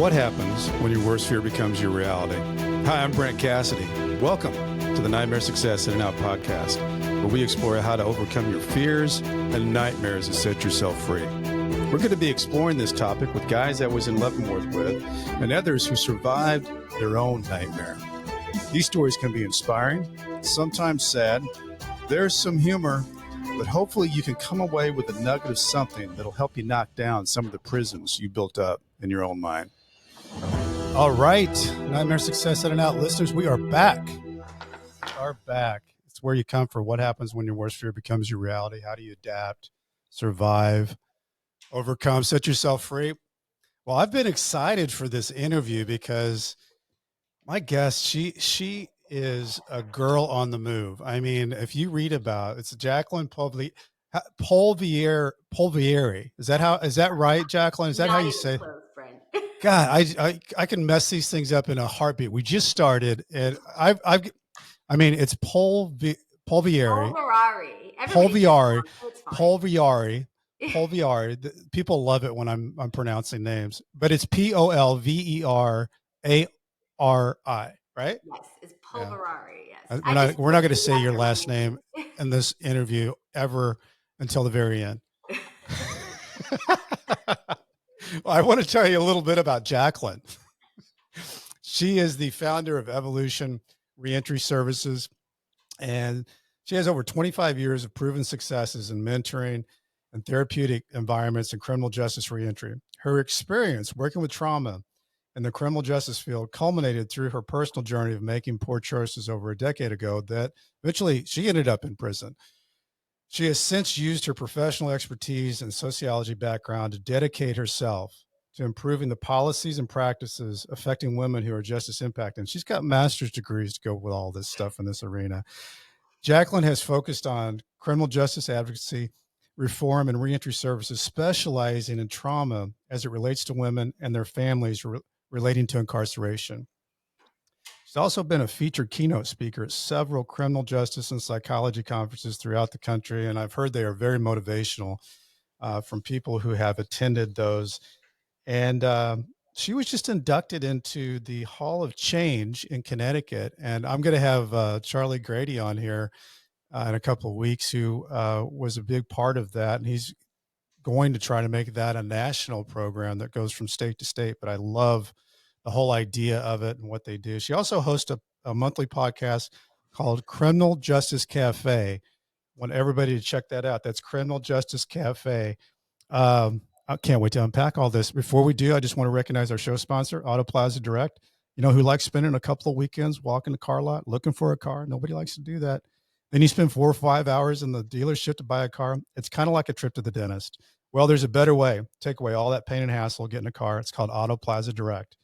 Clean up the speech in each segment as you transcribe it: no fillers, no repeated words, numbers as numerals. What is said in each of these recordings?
What happens when your worst fear becomes your reality? Hi, I'm Brent Cassidy. Welcome to the Nightmare Success In and Out podcast, where we explore how to overcome your fears and nightmares and set yourself free. We're going to be exploring this topic with guys I was in Leavenworth with and others who survived their own nightmare. These stories can be inspiring, sometimes sad. There's some humor, but hopefully you can come away with a nugget of something that'll help you knock down some of the prisons you built up in your own mind. All right, Nightmare Success In and Out listeners, we are back. It's where you come for what happens when your worst fear becomes your reality. How do you adapt, survive, overcome, set yourself free? Well, I've been excited for this interview because my guest, she is a girl on the move. I mean, if you read about it's Jacqueline Polverari. Is that right, Jacqueline? Is that how you say? Close, friend. God, I can mess these things up in a heartbeat. We just started, and it's Polverari. People love it when I'm pronouncing names, but it's Polverari, right? Yes, it's Polverari. Yeah. Yes, we're not going to say your last name in this interview ever until the very end. Well, I want to tell you a little bit about Jacqueline. She is the founder of Evolution Reentry Services, and she has over 25 years of proven successes in mentoring and therapeutic environments in criminal justice reentry. Her experience working with trauma in the criminal justice field culminated through her personal journey of making poor choices over a decade ago that eventually she ended up in prison. She has since used her professional expertise and sociology background to dedicate herself to improving the policies and practices affecting women who are justice impacted. And she's got master's degrees to go with all this stuff in this arena. Jacqueline has focused on criminal justice advocacy, reform, and reentry services, specializing in trauma as it relates to women and their families relating to incarceration. She's also been a featured keynote speaker at several criminal justice and psychology conferences throughout the country, and I've heard they are very motivational from people who have attended those. And she was just inducted into the Hall of Change in Connecticut, and I'm going to have Charlie Grady on here in a couple of weeks, who was a big part of that, and he's going to try to make that a national program that goes from state to state. But I love the whole idea of it and what they do. She also hosts a monthly podcast called Criminal Justice Cafe. I want everybody to check that out. That's Criminal Justice Cafe. I can't wait to unpack all this. Before we do, I just want to recognize our show sponsor, Auto Plaza Direct. You know, who likes spending a couple of weekends walking the car lot, looking for a car. Nobody likes to do that. Then you spend 4 or 5 hours in the dealership to buy a car. It's kind of like a trip to the dentist. Well, there's a better way. Take away all that pain and hassle, get in a car. It's called Auto Plaza Direct.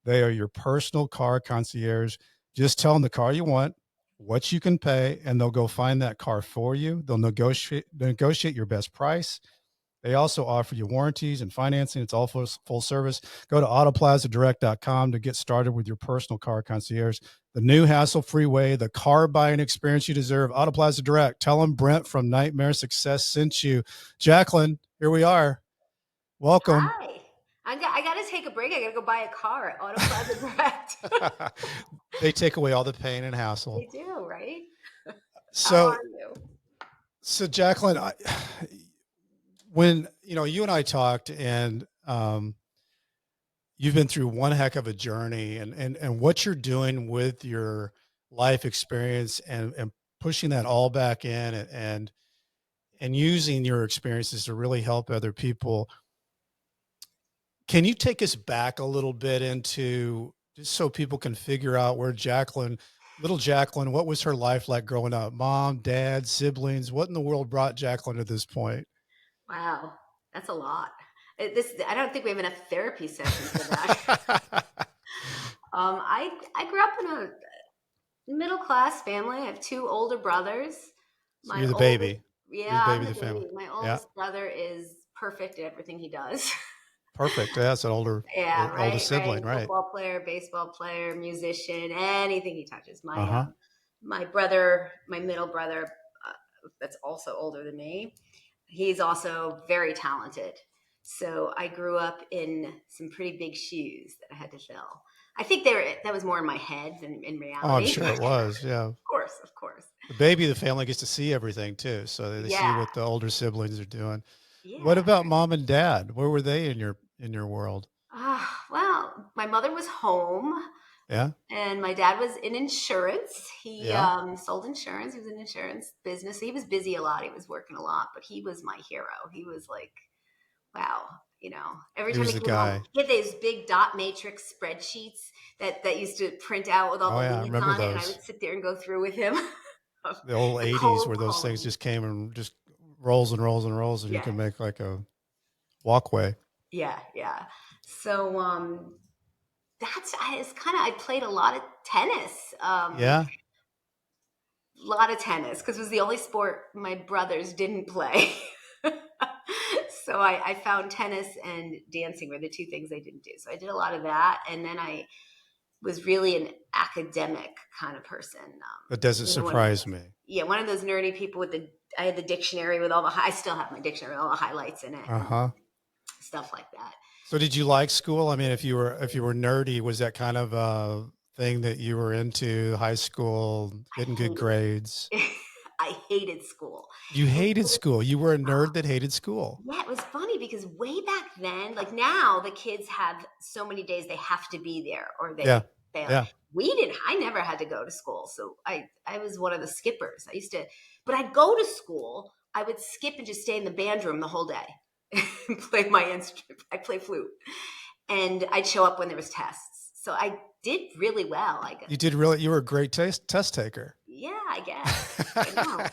They are your personal car concierge. Just tell them the car you want, what you can pay, and they'll go find that car for you. They'll negotiate your best price. They also offer you warranties and financing. It's all full service. Go to autoplazadirect.com to get started with your personal car concierge. The new hassle-free way, the car buying experience you deserve. Auto Plaza Direct. Tell them Brent from Nightmare Success sent you. Jacqueline, here we are. Welcome. Hi. I got to take a break. I got to go buy a car at Auto Plaza Direct. They take away all the pain and hassle. They do, right? So, how are you? So Jacqueline, when you and I talked, and you've been through one heck of a journey, and what you're doing with your life experience and pushing that all back in and using your experiences to really help other people. Can you take us back a little bit into, just so people can figure out where little Jacqueline, what was her life like growing up? Mom, dad, siblings, what in the world brought Jacqueline to this point? Wow, that's a lot. I don't think we have enough therapy sessions for that. I grew up in a middle-class family. I have 2 older brothers. So you're the baby. Yeah, I'm the baby of the family. My oldest brother is perfect at everything he does. Perfect. That's an older sibling, right? Football player, baseball player, musician, anything he touches. My brother, my middle brother, that's also older than me. He's also very talented. So I grew up in some pretty big shoes that I had to fill. I think that was more in my head than in Oh, I'm reality. sure it was. Yeah. Of course. The family gets to see everything too. So they see Yeah. what the older siblings are doing. What Yeah. about mom and dad? Where were they in your world? Well, my mother was home Yeah. and my dad was in insurance. He Yeah. sold insurance. He was in insurance business. He was busy a lot. He was working a lot, but he was my hero. He was like, wow, every He time was he the came home, guy. he had these big dot matrix spreadsheets that used to print out with all Oh the yeah. I leads remember on it. And I those. would sit there and go through with him The old the '80s cold where those things calling. just came and just rolls and rolls and rolls, and you Yeah. can make like a walkway. Yeah. Yeah. So, I played a lot of tennis. Yeah. Lot of tennis because it was the only sport my brothers didn't play. So I found tennis and dancing were the two things I didn't do. So I did a lot of that. And then I was really an academic kind of person. That doesn't surprise me. One of those nerdy people I had the dictionary with I still have my dictionary with all the highlights in it and Uh-huh. stuff like that. So did you like school? I mean, if you were nerdy, was that kind of a thing that you were into, high school, getting good grades? I hated school. You hated school. You were a nerd that hated school. Yeah, it was funny because way back then, like now the kids have so many days they have to be there or they Yeah. fail. Yeah. I never had to go to school. So I was one of the skippers. But I'd go to school, I would skip and just stay in the band room the whole day and play my instrument. I play flute. And I'd show up when there was tests. So I did really well, I guess. You were a great test taker. Yeah, I guess. I know.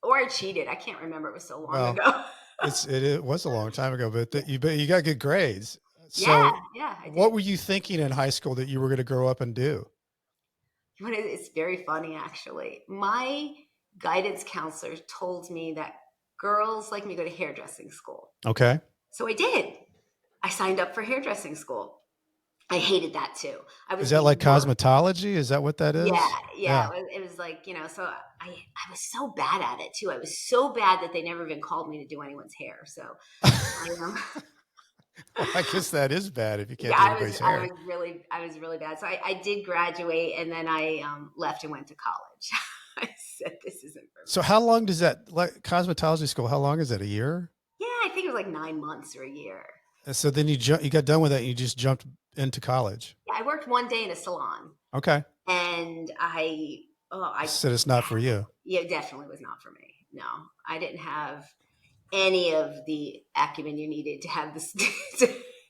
Or I cheated. I can't remember. It was so long ago. It was a long time ago, but you got good grades. Yeah, So I did. what were you thinking in high school that you were going to grow up and do? It's very funny, actually. My guidance counselor told me that girls like me go to hairdressing school. Okay. So I did. I signed up for hairdressing school. I hated that too. Is that like cosmetology? Is that what that is? Yeah. It was like, so I was so bad at it too. I was so bad that they never even called me to do anyone's hair. So well, I guess that is bad if you can't do anybody's hair. I was really bad. So I did graduate and then I left and went to college. I said, this isn't for me. So how long does that, like cosmetology school, how long is that? A year? Yeah, I think it was like 9 months or a year. And so then you got done with that and you just jumped into college. Yeah, I worked one day in a salon. Okay. And I said it's not for you. Yeah, it definitely was not for me. No, I didn't have any of the acumen you needed to have this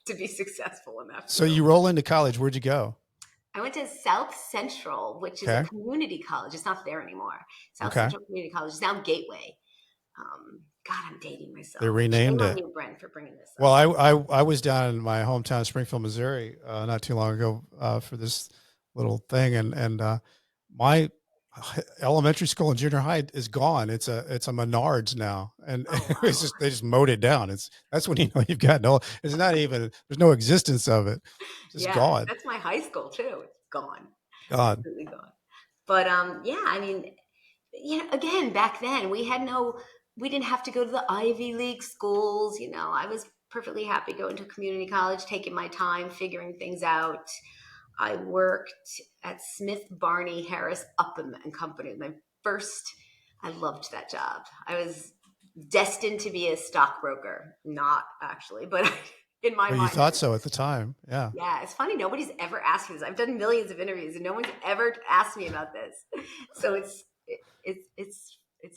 to be successful in that. So you roll into college. Where'd you go? I went to South Central, which is a community college. It's not there anymore. South Central Community College is now Gateway. God, I'm dating myself. They renamed it. You, Brent, for bringing this up. Well, I was down in my hometown, Springfield, Missouri, not too long ago for this little thing, and my elementary school and junior high is gone. It's a Menards now, and it's they just mowed it down. That's when you know you've got it's not even, there's no existence of it. It's just gone. That's my high school too. It's gone. Gone. Completely gone. But I mean, again, back then we didn't have to go to the Ivy League schools. I was perfectly happy going to community college, taking my time, figuring things out. I worked at Smith, Barney, Harris, Upham and Company. I loved that job. I was destined to be a stockbroker. Not actually, but in my mind. You thought so at the time. Yeah. Yeah. It's funny. Nobody's ever asked me this. I've done millions of interviews and no one's ever asked me about this. So it's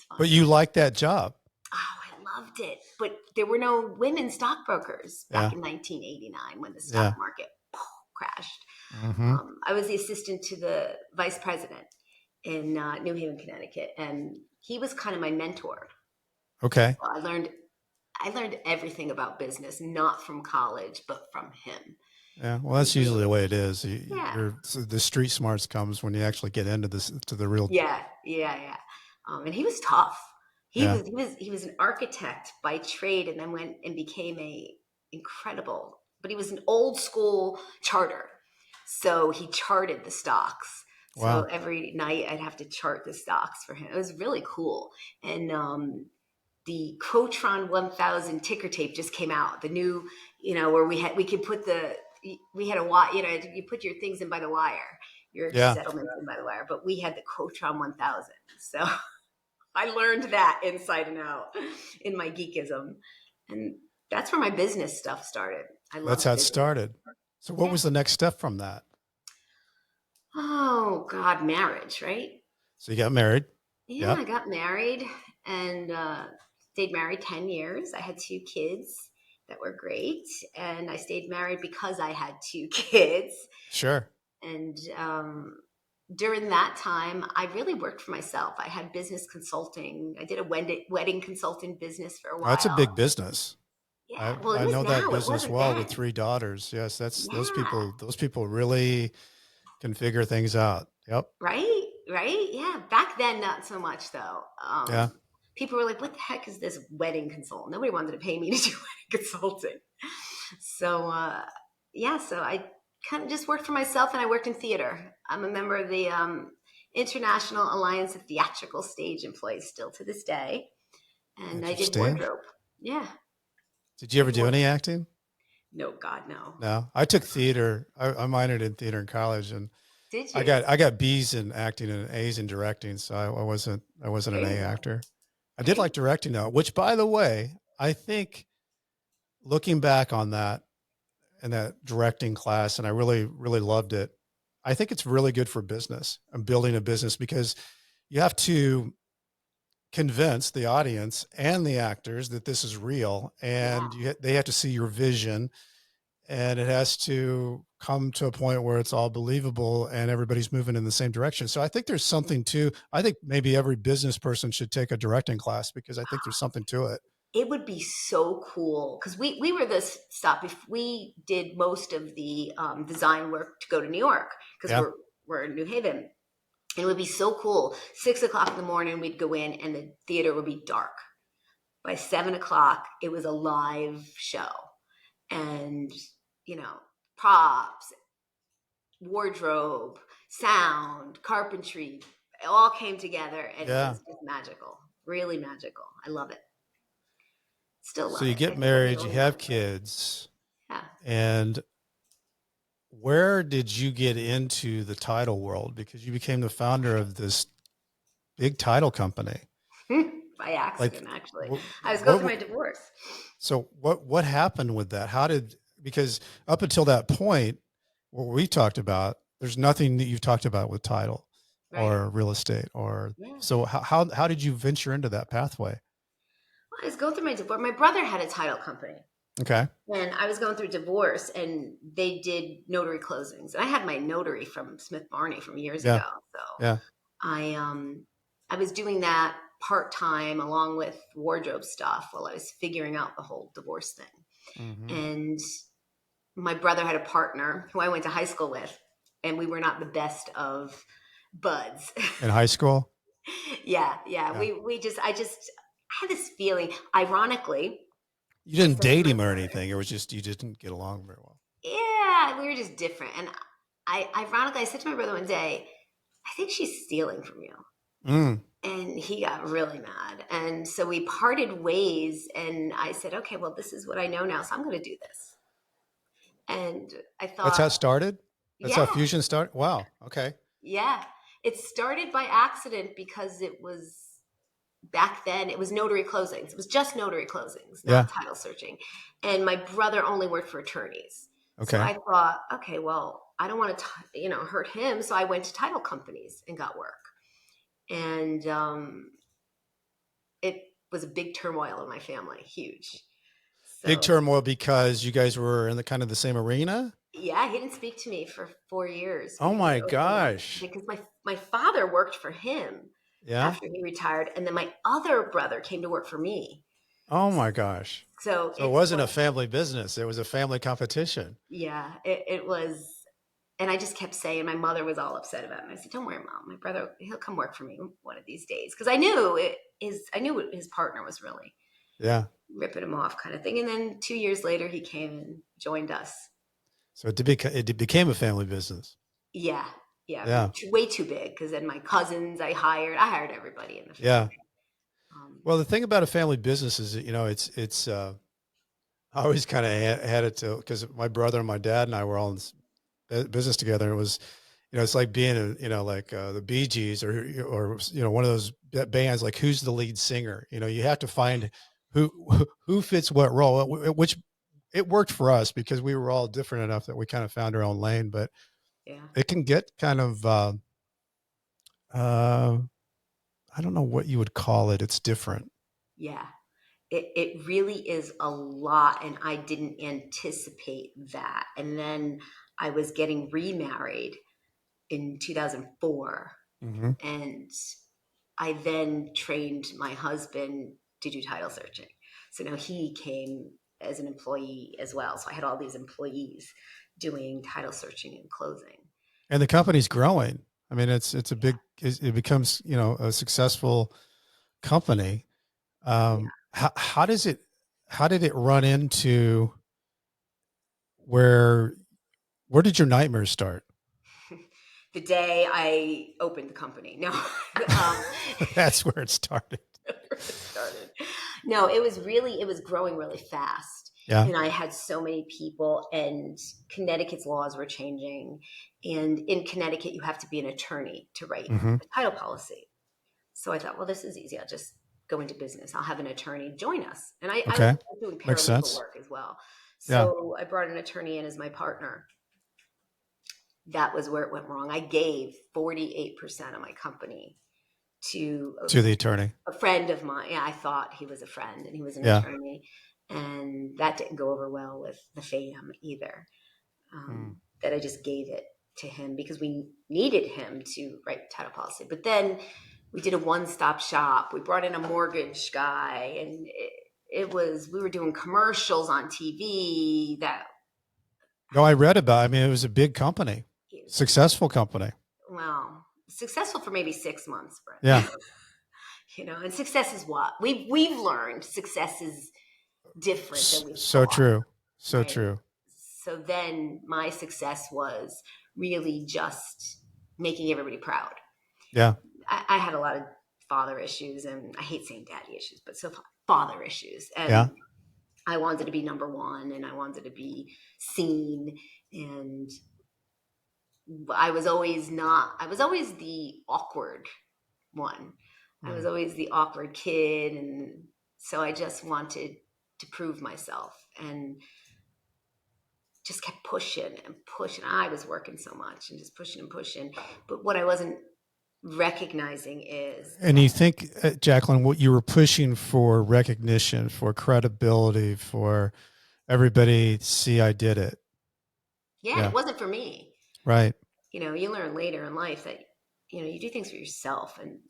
fun. But you liked that job. Oh, I loved it. But there were no women stockbrokers back in 1989 when the stock market crashed. Mm-hmm. I was the assistant to the vice president in New Haven, Connecticut, and he was kind of my mentor. Okay. So I learned everything about business, not from college, but from him. Yeah, well, that's usually the way it is. The street smarts comes when you actually get into the real. Yeah. And he was tough. He was an architect by trade, and then went and became but he was an old school charter. So he charted the stocks. Wow. So every night I'd have to chart the stocks for him. It was really cool. And the Crotron 1000 ticker tape just came out. The new, where we could put we had a wire, you put your things in by the wire, your settlements in by the wire, but we had the Crotron 1000. So I learned that inside and out in my geekism. And that's where my business stuff started. That's how it started. So what was the next step from that? Oh God, marriage, right? So you got married. Yeah, I got married and stayed married 10 years. I had 2 kids that were great. And I stayed married because I had 2 kids. Sure. And during that time, I really worked for myself. I had business consulting. I did a wedding consulting business for a while. That's a big business. Yeah, I know that business well with 3 daughters. Yes, those people really can figure things out. Yep. Right. Yeah. Back then, not so much though. People were like, what the heck is this wedding consultant? Nobody wanted to pay me to do wedding consulting. So, so I kind of just worked for myself and I worked in theater. I'm a member of the International Alliance of Theatrical Stage Employees still to this day. And I did wardrobe. Yeah. Did you ever do any acting? No, God, no. No, I took theater. I minored in theater in college, and did you? I got B's in acting and A's in directing. So I wasn't an A actor. I did like directing though, which by the way, I think looking back on that and that directing class, and I really, really loved it. I think it's really good for business and building a business because you have to convince the audience and the actors that this is real, and they have to see your vision, and it has to come to a point where it's all believable and everybody's moving in the same direction. So I think there's something I think maybe every business person should take a directing class because I think there's something to it. It would be so cool because we were this stop if we did most of the design work to go to New York because we're in New Haven. It would be so cool. 6 o'clock in the morning, we'd go in and the theater would be dark. By 7 o'clock, it was a live show. And, props, wardrobe, sound, carpentry, it all came together. And it was just magical, really magical. I love it. Still love it. So you get married, you have kids. Yeah. And where did you get into the title world? Because you became the founder of this big title company. By accident, actually. I was going through my divorce. So what happened with that? Because up until that point, what we talked about, there's nothing that you've talked about with title or real estate so how did you venture into that pathway? Well, I was going through my divorce. My brother had a title company. Okay. And I was going through divorce and they did notary closings. And I had my notary from Smith Barney from years ago. So I was doing that part-time along with wardrobe stuff while I was figuring out the whole divorce thing. Mm-hmm. And my brother had a partner who I went to high school with, and we were not the best of buds. In high school? Yeah. I had this feeling, ironically. You didn't date him or anything. It was just, you just didn't get along very well. Yeah, we were just different. And ironically, I said to my brother one day, I think she's stealing from you. Mm. And he got really mad. And so we parted ways and I said, okay, well, this is what I know now. So I'm going to do this. And I thought. That's how it started? That's how Fusion started? Wow. Okay. Yeah. It started by accident because it was, back then, it was notary closings. It was just notary closings, not title searching. And my brother only worked for attorneys. Okay. So I thought, okay, well, I don't want to, hurt him. So I went to title companies and got work. And it was a big turmoil in my family, huge. So, big turmoil because you guys were in the kind of the same arena? Yeah, he didn't speak to me for 4 years. Oh my gosh. Because my father worked for him after he retired. And then my other brother came to work for me. Oh my gosh. So it wasn't a family business. It was a family competition. Yeah, it was. And I just kept saying, my mother was all upset about it. And I said, don't worry, Mom, my brother, he'll come work for me one of these days. Because I knew his partner was really ripping him off kind of thing. And then 2 years later, he came and joined us. So it became a family business. Yeah. Way too big. Because then my cousins I hired everybody in the family. Yeah. Well, the thing about a family business is, I always kind of had it to, because my brother and my dad and I were all in business together. It was, it's like being like the Bee Gees or one of those bands, like who's the lead singer. You have to find who fits what role, which it worked for us because we were all different enough that we kind of found our own lane. But Yeah. it can get kind of I don't know what you would call it. It's different. Yeah. It really is a lot, and I didn't anticipate that. And then I was getting remarried in 2004, Mm-hmm. and I then trained my husband to do title searching. So now he came as an employee as well. So I had all these employees doing title searching and closing. And the company's growing. I mean, it's a big, it becomes, a successful company. How did it run into where did your nightmares start? The day I opened the company. No, That's where it started. No, it was growing really fast. Yeah. And I had so many people, and Connecticut's laws were changing. And in Connecticut, you have to be an attorney to write Mm-hmm. a title policy. So I thought, well, this is easy. I'll just go into business. I'll have an attorney join us. And I was doing Makes paralegal sense. work as well. So I brought an attorney in as my partner. That was where it went wrong. I gave 48% of my company to the attorney, a friend of mine. Yeah, I thought he was a friend, and he was an attorney, and that didn't go over well with the fam either. That I just gave it to him because we needed him to write title policy. But then we did a one-stop shop. We brought in a mortgage guy, and we were doing commercials on TV that. No, I read about it. I mean, it was a big company, successful company. Well, successful for maybe 6 months, Brent. Yeah. And success is what we've learned. Success is different than we so thought. True. So right? True. So then my success was really just making everybody proud. Yeah. I had a lot of father issues, and I hate saying daddy issues, but so father issues. And I wanted to be number one, and I wanted to be seen. And I was always the awkward one. I was always the awkward kid. And so I just wanted to prove myself and just kept pushing and pushing. I was working so much and just pushing and pushing. But what I wasn't recognizing is. And you think, Jacqueline, what you were pushing for recognition, for credibility, for everybody to see I did it. Yeah, it wasn't for me. Right. You learn later in life that, you do things for yourself. And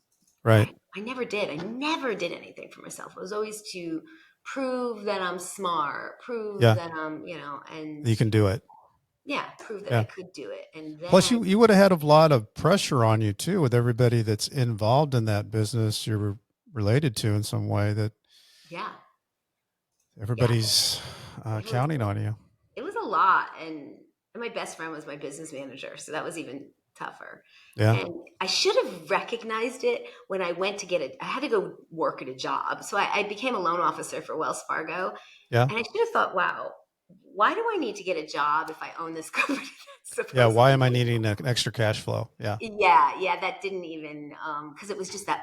right. I never did. I never did anything for myself. It was always to prove that I'm smart, prove that I'm, and you can do it. Yeah, prove that I could do it. And then, plus you would have had a lot of pressure on you too, with everybody that's involved in that business you were related to in some way, that everybody's counting on you. It was a lot. And my best friend was my business manager. So that was even tougher. Yeah. And I should have recognized it when I went to I had to go work at a job. So I became a loan officer for Wells Fargo. Yeah. And I should have thought, wow, why do I need to get a job if I own this company? Why am I needing an extra cash flow? Yeah. That didn't even, because it was just that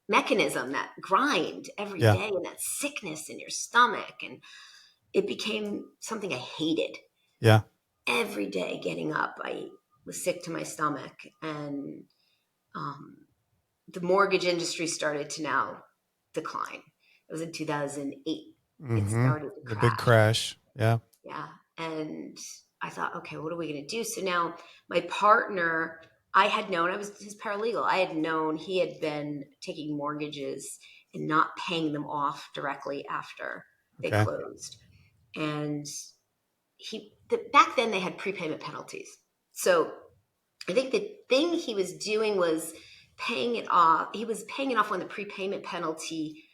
mechanism, that grind every day, and that sickness in your stomach. And it became something I hated. Yeah. Every day getting up, I was sick to my stomach. And the mortgage industry started to now decline. It was in 2008. It started to crash. The big crash. Yeah. Yeah. And I thought, okay, what are we going to do? So now my partner, I was his paralegal. I had known he had been taking mortgages and not paying them off directly after they closed. And back then they had prepayment penalties. So I think the thing he was doing was paying it off. He was paying it off when the prepayment penalty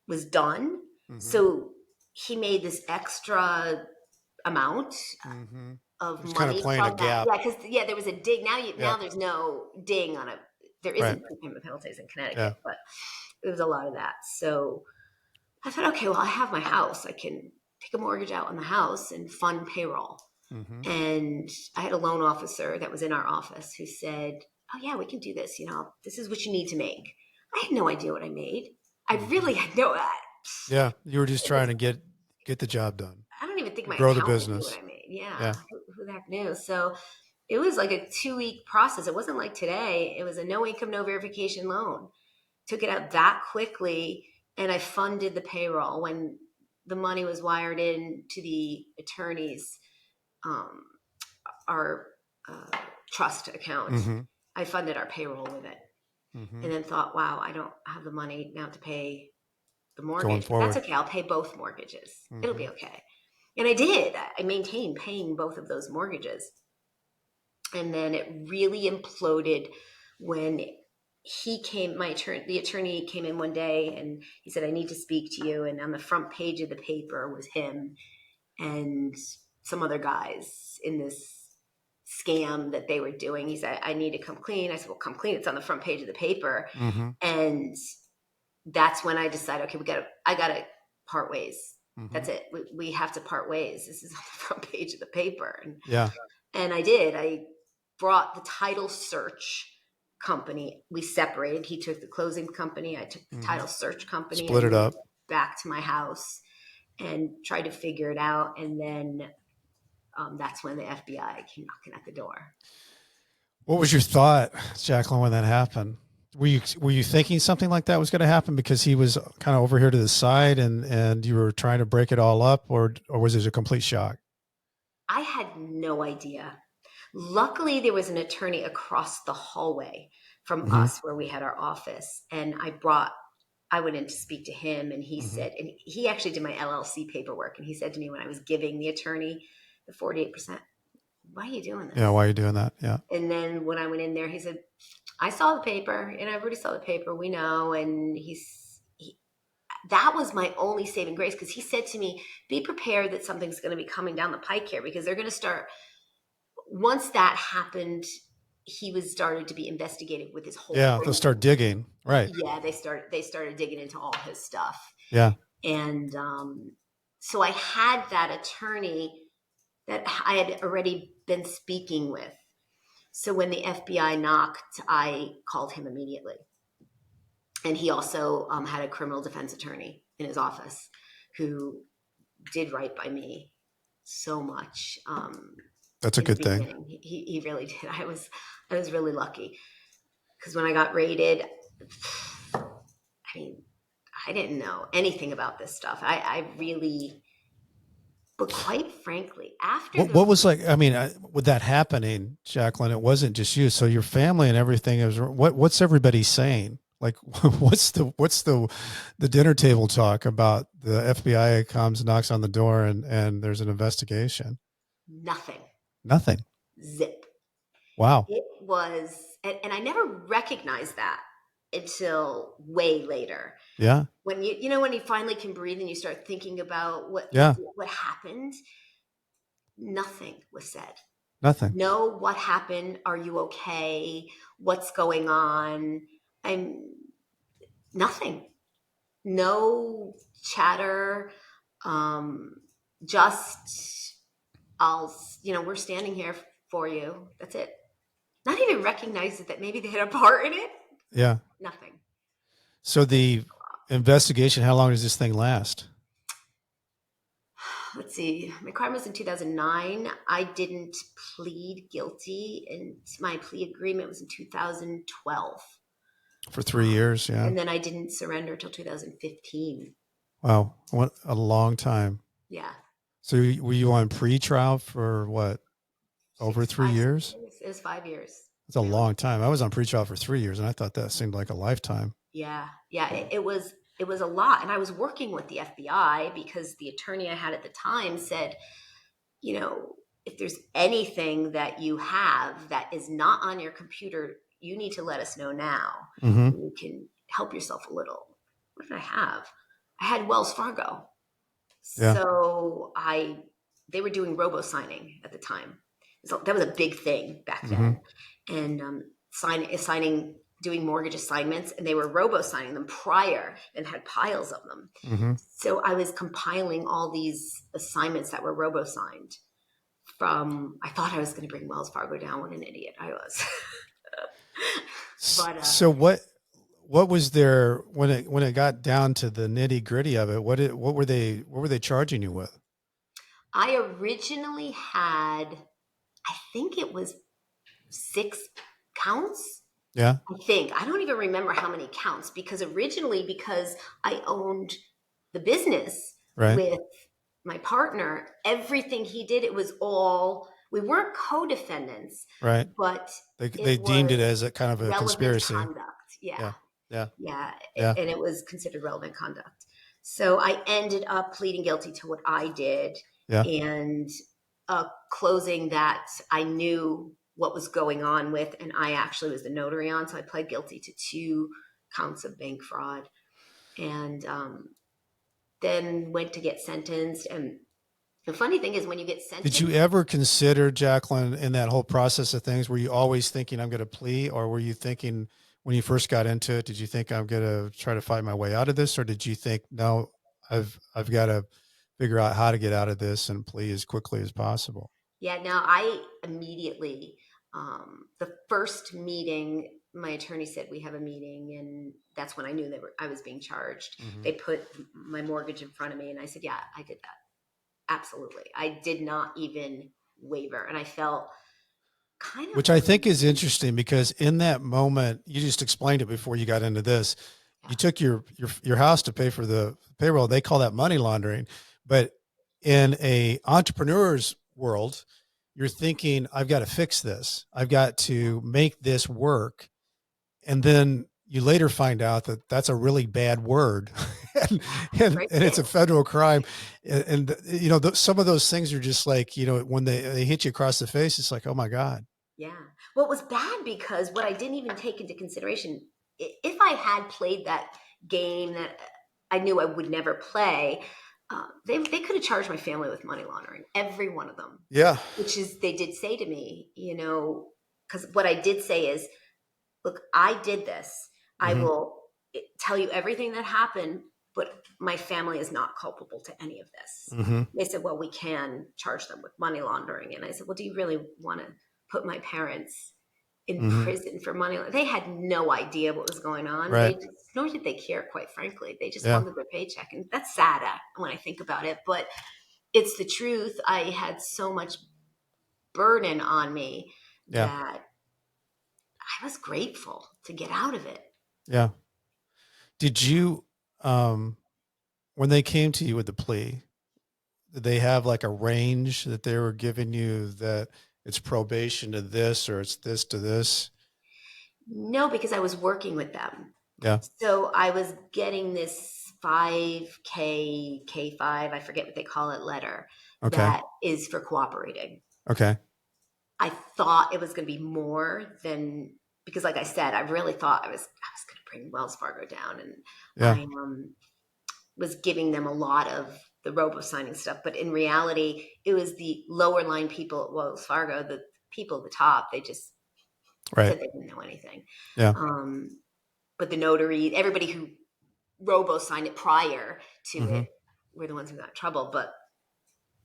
was done. So he made this extra amount of money. Kind of playing a gap. Yeah, because there was a ding. Now there's no ding on there isn't prepayment penalties in Connecticut, but it was a lot of that. So I thought, okay, well, I have my house. I can take a mortgage out on the house and fund payroll. Mm-hmm. And I had a loan officer that was in our office who said, oh yeah, we can do this. This is what you need to make. I had no idea what I made. I really had no. Yeah, you were just trying to get the job done. I don't even think my Grow the accountant knew business. what I made. Yeah, Yeah. who the heck knew? So it was like a 2-week process. It wasn't like today. It was a no income, no verification loan. Took it out that quickly, and I funded the payroll when the money was wired in to the attorneys, our trust account. Mm-hmm. I funded our payroll with it, Mm-hmm. and then thought, wow, I don't have the money now to pay the Going mortgage. But forward. that's okay. I'll pay both mortgages. Mm-hmm. It'll be okay. And I did. I maintained paying both of those mortgages. And then it really imploded when the attorney came in one day and he said, I need to speak to you. And on the front page of the paper was him and some other guys in this scam that they were doing. He said, I need to come clean. I said, well, come clean. It's on the front page of the paper. Mm-hmm. And that's when I decided, okay, I got to part ways. Mm-hmm. That's it. We have to part ways. This is on the front page of the paper. And I did. I brought the title search company. We separated. He took the closing company. I took the title search company. Split it up. Back to my house and tried to figure it out. And then that's when the FBI came knocking at the door. What was your thought, Jacqueline, when that happened? Were you thinking something like that was going to happen because he was kind of over here to the side and you were trying to break it all up, or was it a complete shock? I had no idea. Luckily, there was an attorney across the hallway from us where we had our office. And I went in to speak to him, and he said, and he actually did my LLC paperwork. And he said to me when I was giving the attorney the 48%, why are you doing this? Yeah, why are you doing that? Yeah. And then when I went in there, he said, I saw the paper, and everybody saw the paper. We know. And that was my only saving grace, because he said to me, be prepared that something's going to be coming down the pike here, because they're going to start. Once that happened, he was started to be investigated with his whole. Yeah, they'll start digging. Right. Yeah, they started digging into all his stuff. Yeah. And so I had that attorney that I had already been speaking with. So when the FBI knocked, I called him immediately. And he also had a criminal defense attorney in his office who did right by me so much. That's a good thing. He really did. I was really lucky, because when I got raided, I mean, I didn't know anything about this stuff. I really, but quite frankly, after what was like, I mean, with that happening, Jacqueline, it wasn't just you. So your family and everything is what's everybody saying? Like, what's the dinner table talk about? The FBI comes, knocks on the door, and there's an investigation. Nothing. Zip. Wow. It was, and I never recognized that until way later. Yeah. When when you finally can breathe and you start thinking about what happened, nothing was said. Nothing. No, what happened? Are you okay? What's going on? Nothing. No chatter. Just, we're standing here for you. That's it. Not even recognize that maybe they had a part in it. Yeah. Nothing. So the investigation, how long does this thing last? Let's see. My crime was in 2009. I didn't plead guilty, and my plea agreement was in 2012. For 3 years, yeah. And then I didn't surrender till 2015. Wow. What a long time. Yeah. So were you on pre-trial for what? Over 3 years? It was 5 years. It's a long time. I was on pre-trial for 3 years, and I thought that seemed like a lifetime. Yeah. Yeah. It was a lot. And I was working with the FBI because the attorney I had at the time said, if there's anything that you have that is not on your computer, you need to let us know now. You can help yourself a little. What did I have? I had Wells Fargo. Yeah. So they were doing robo-signing at the time. So that was a big thing back then. And signing doing mortgage assignments, and they were robo-signing them prior and had piles of them. Mm-hmm. So I was compiling all these assignments that were robo-signed I thought I was going to bring Wells Fargo down. What an idiot I was. But so what was there when it got down to the nitty gritty of it? What were they charging you with? I originally had, I think it was 6 counts. Yeah. I don't even remember how many counts, because I owned the business Right. with my partner, everything he did, it was all, we weren't co-defendants, right? But they deemed it as a kind of a conspiracy. Conduct. Yeah. And it was considered relevant conduct. So I ended up pleading guilty to what I did, and closing that I knew what was going on with, and I actually was the notary on. So I pled guilty to 2 counts of bank fraud, and then went to get sentenced. And the funny thing is, when you get sentenced, did you ever consider, Jacqueline, in that whole process of things, were you always thinking I'm going to plea, or were you thinking when you first got into it, did you think I'm going to try to fight my way out of this, or did you think, no, I've got to figure out how to get out of this and plea as quickly as possible? Yeah, no, I immediately, the first meeting, my attorney said, we have a meeting, and that's when I knew I was being charged. Mm-hmm. They put my mortgage in front of me, and I said, yeah, I did that. Absolutely. I did not even waver. And I felt kind of, which I think is interesting, because in that moment, you just explained it before you got into this. You took your house to pay for the payroll. They call that money laundering. But in a entrepreneur's world, you're thinking, I've got to fix this. I've got to make this work. And then you later find out that that's a really bad word and it's a federal crime. And you know, some of those things are just like, you know, when they hit you across the face, it's like, oh my God. Yeah. Well, it was bad because what I didn't even take into consideration, if I had played that game that I knew I would never play, they could have charged my family with money laundering, every one of them. Yeah. Which is, they did say to me, you know, because what I did say is, look, I did this. I will tell you everything that happened, but my family is not culpable to any of this. They said, well, we can charge them with money laundering. And I said, well, do you really want to put my parents in prison for money? They had no idea what was going on. Right. Nor did they care, quite frankly. They just wanted their paycheck. And that's sad when I think about it, but it's the truth. I had so much burden on me that I was grateful to get out of it. Yeah. Did you, when they came to you with the plea, did they have like a range that they were giving you, that it's probation to this, or it's this to this? No, because I was working with them. Yeah. So I was getting this 5K, K5, I forget what they call it, letter that is for cooperating. Okay. I thought it was going to be more than, because like I said, I really thought I was going to bring Wells Fargo down, and I was giving them a lot of the robo-signing stuff. But in reality, it was the lower line people at Wells Fargo, the people at the top, they just said they didn't know anything. Yeah. But the notary, everybody who robo-signed it prior to it were the ones who got in trouble. But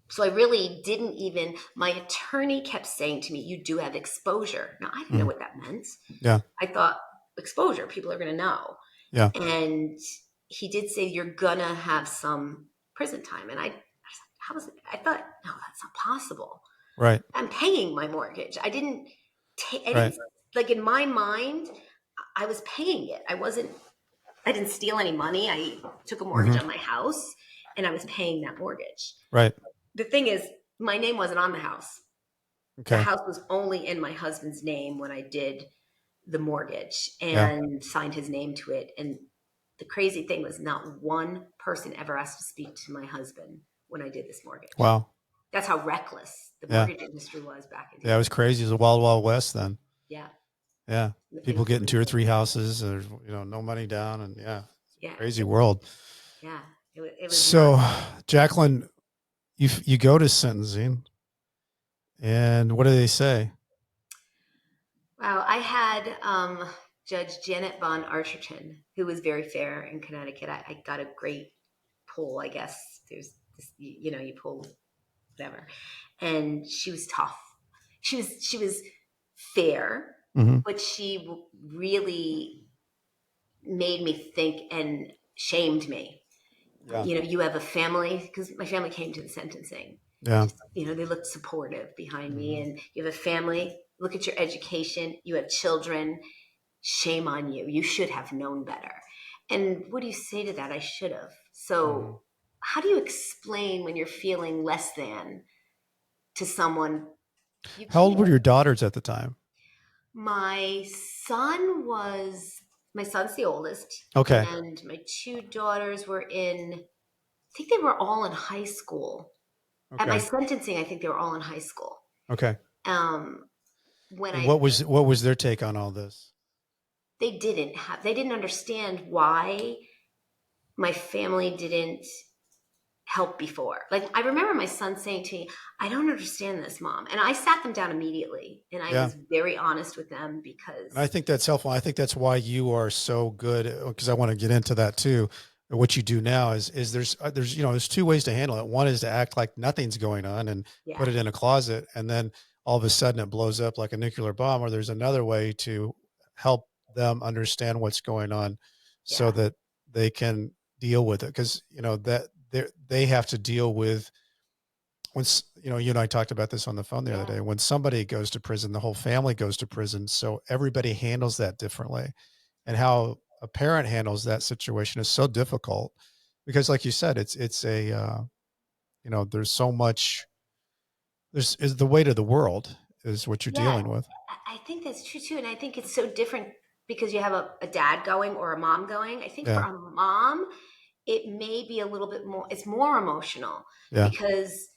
so I really didn't even, my attorney kept saying to me, you do have exposure. Now, I didn't know what that meant. Yeah. I thought, exposure, people are going to know. Yeah. And he did say, you're going to have some prison time. And I was like, how is it? I thought, no, that's not possible. Right. I'm paying my mortgage. I didn't take, like in my mind, I was paying it. I didn't steal any money. I took a mortgage on my house, and I was paying that mortgage. Right. The thing is, my name wasn't on the house. Okay. The house was only in my husband's name when I did the mortgage and signed his name to it. And the crazy thing was, not one person ever asked to speak to my husband when I did this mortgage. Wow. That's how reckless the mortgage industry was back in the day. Yeah, it was crazy. It was a wild, wild west then. Yeah. Yeah. People getting 2 or 3 houses, or, you know, no money down, and crazy world. Yeah. It was so nuts. Jacqueline, you go to sentencing, and what do they say? Wow. I had, Judge Janet Von Archerton, who was very fair in Connecticut. I got a great pull, I guess. There's this, you pull whatever. And she was tough. She was fair, but she really made me think and shamed me. Yeah. You have a family, because my family came to the sentencing. Yeah. They looked supportive behind me, and you have a family. Look at your education. You have children. Shame on you. You should have known better. And what do you say to that? I should have. So how do you explain when you're feeling less than to someone? How old were your daughters at the time? My son's the oldest. Okay. And my two daughters were I think they were all in high school. Okay. At my sentencing, I think they were all in high school. Okay. What was their take on all this? They didn't understand why my family didn't help before. Like, I remember my son saying to me, I don't understand this, Mom. And I sat them down immediately, and I was very honest with them, because and I think that's helpful. I think that's why you are so good, because I want to get into that too. What you do now is there's two ways to handle it. One is to act like nothing's going on and put it in a closet, and then all of a sudden it blows up like a nuclear bomb. Or there's another way to help them understand what's going on so that they can deal with it. Because, that they have to deal with when, you and I talked about this on the phone the other day, when somebody goes to prison, the whole family goes to prison. So everybody handles that differently, and how a parent handles that situation is so difficult, because like you said, it's there's so much, is the weight of the world is what you're dealing with. I think that's true too. And I think it's so different because you have a dad going or a mom going. I think for a mom, it may be a little bit more, it's more emotional because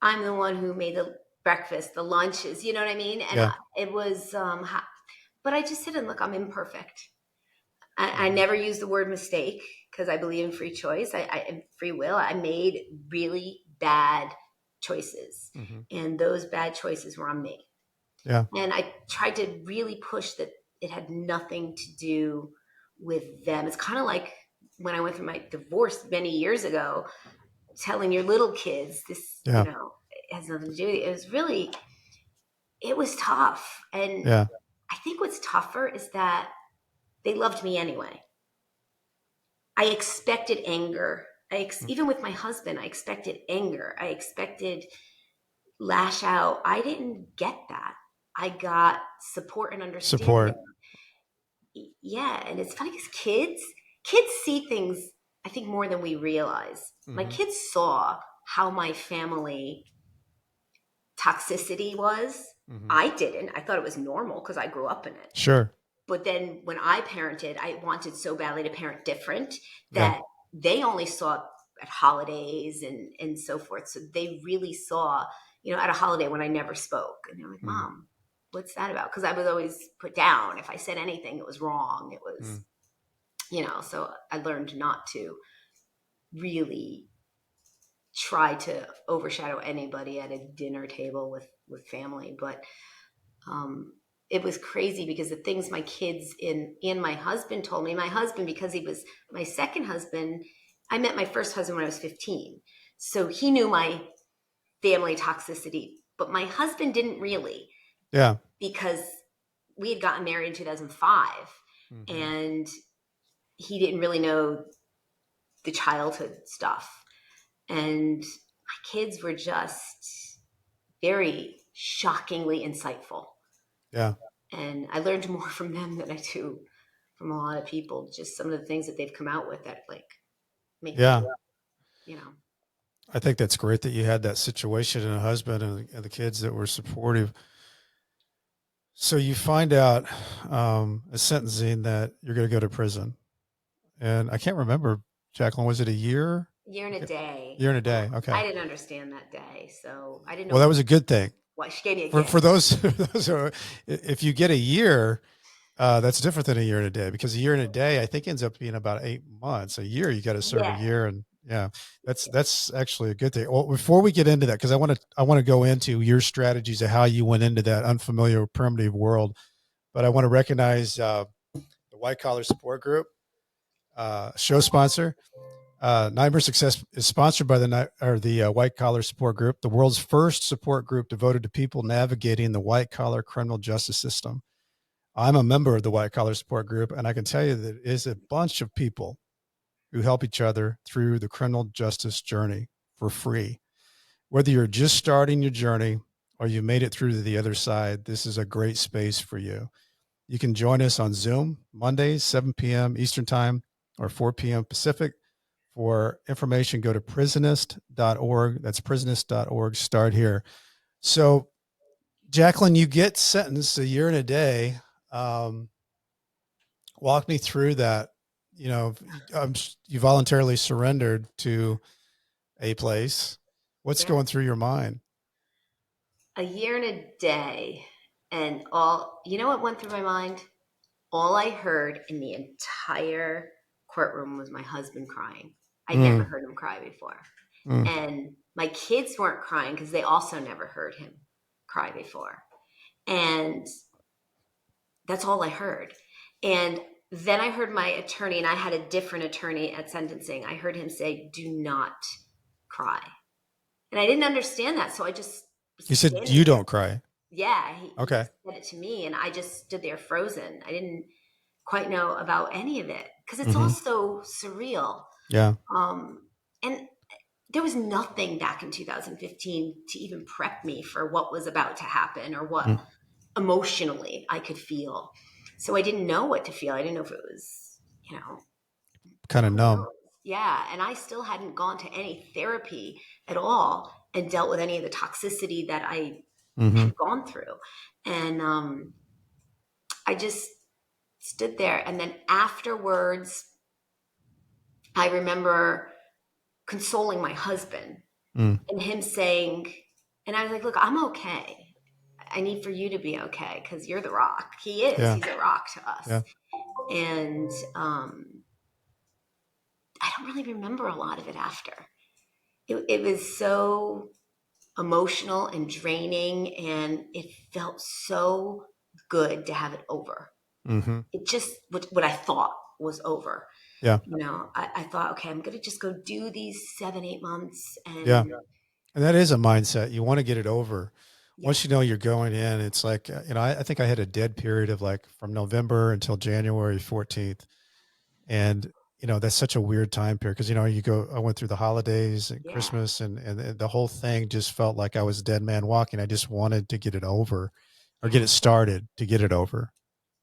I'm the one who made the breakfast, the lunches, you know what I mean? And it was, but I just said, and look, I'm imperfect. I never use the word mistake, because I believe in free choice. I free will. I made really bad choices, and those bad choices were on me. Yeah. And I tried to really push that it had nothing to do with them. It's kind of like when I went through my divorce many years ago, telling your little kids this, it has nothing to do with it. It was tough. And I think what's tougher is that they loved me anyway. I expected anger. Even with my husband, I expected anger. I expected lash out. I didn't get that. I got support and understanding. Support. Yeah. And it's funny because kids see things, I think, more than we realize. My kids saw how my family toxicity was. I didn't. I thought it was normal because I grew up in it. Sure. But then when I parented, I wanted so badly to parent different that they only saw at holidays and so forth. So they really saw, at a holiday when I never spoke. And they're like, Mom, what's that about? Because I was always put down. If I said anything, it was wrong. It was, so I learned not to really try to overshadow anybody at a dinner table with family. But it was crazy because the things my kids and my husband told me, my husband, because he was my second husband, I met my first husband when I was 15. So he knew my family toxicity, but my husband didn't really. Yeah. Because we had gotten married in 2005 and he didn't really know the childhood stuff. And my kids were just very shockingly insightful. Yeah. And I learned more from them than I do from a lot of people, just some of the things that they've come out with that make me, I think that's great that you had that situation and a husband and the kids that were supportive. So you find out a sentencing that you're going to go to prison. And I can't remember, Jacqueline, was it a year? Year and a day. Year and a day. Okay. I didn't understand that day. So I didn't know. Well, that was a good thing. Why she gave me a gift. For those who are, if you get a year, that's different than a year and a day, because a year and a day, I think, ends up being about 8 months. A year, you got to serve a year. And that's actually a good thing. Well, before we get into that, because I want to go into your strategies of how you went into that unfamiliar primitive world, but I want to recognize White Collar Support Group, show sponsor. Nightmare Success is sponsored by the White Collar Support Group, the world's first support group devoted to people navigating the white collar criminal justice system. I'm a member of the White Collar Support Group, and I can tell you that it is a bunch of people who help each other through the criminal justice journey for free. Whether you're just starting your journey or you made it through to the other side, this is a great space for you. You can join us on Zoom Mondays, 7 p.m. Eastern Time or 4 p.m. Pacific. For information, go to prisonist.org. That's prisonist.org. Start here. So, Jacqueline, you get sentenced a year and a day. Walk me through that. You know, you voluntarily surrendered to a place. What's going through your mind? A year and a day. And you know what went through my mind? All I heard in the entire courtroom was my husband crying. I'd never heard him cry before. And my kids weren't crying because they also never heard him cry before. And that's all I heard. And then I heard my attorney, and I had a different attorney at sentencing. I heard him say, "Do not cry." And I didn't understand that. So I just. You said you don't cry. Yeah. He Okay. said it to me, and I just stood there frozen. I didn't quite know about any of it because it's all so surreal. Yeah. And there was nothing back in 2015 to even prep me for what was about to happen or what emotionally I could feel. So I didn't know what to feel. I didn't know if it was, kind of numb. Yeah. And I still hadn't gone to any therapy at all and dealt with any of the toxicity that I had gone through. And I just stood there. And then afterwards, I remember consoling my husband and him saying, and I was like, "Look, I'm okay. I need for you to be okay because you're the rock." He is. Yeah. He's a rock to us. Yeah. And I don't really remember a lot of it after. It was so emotional and draining, and it felt so good to have it over. It just, what I thought was over. Yeah. I thought, okay, I'm going to just go do these 7-8 months. And that is a mindset. You want to get it over. Once you know you're going in, it's like, I think I had a dead period of like from November until January 14th. And, that's such a weird time period because, I went through the holidays and Christmas and the whole thing just felt like I was a dead man walking. I just wanted to get it over or get it started to get it over.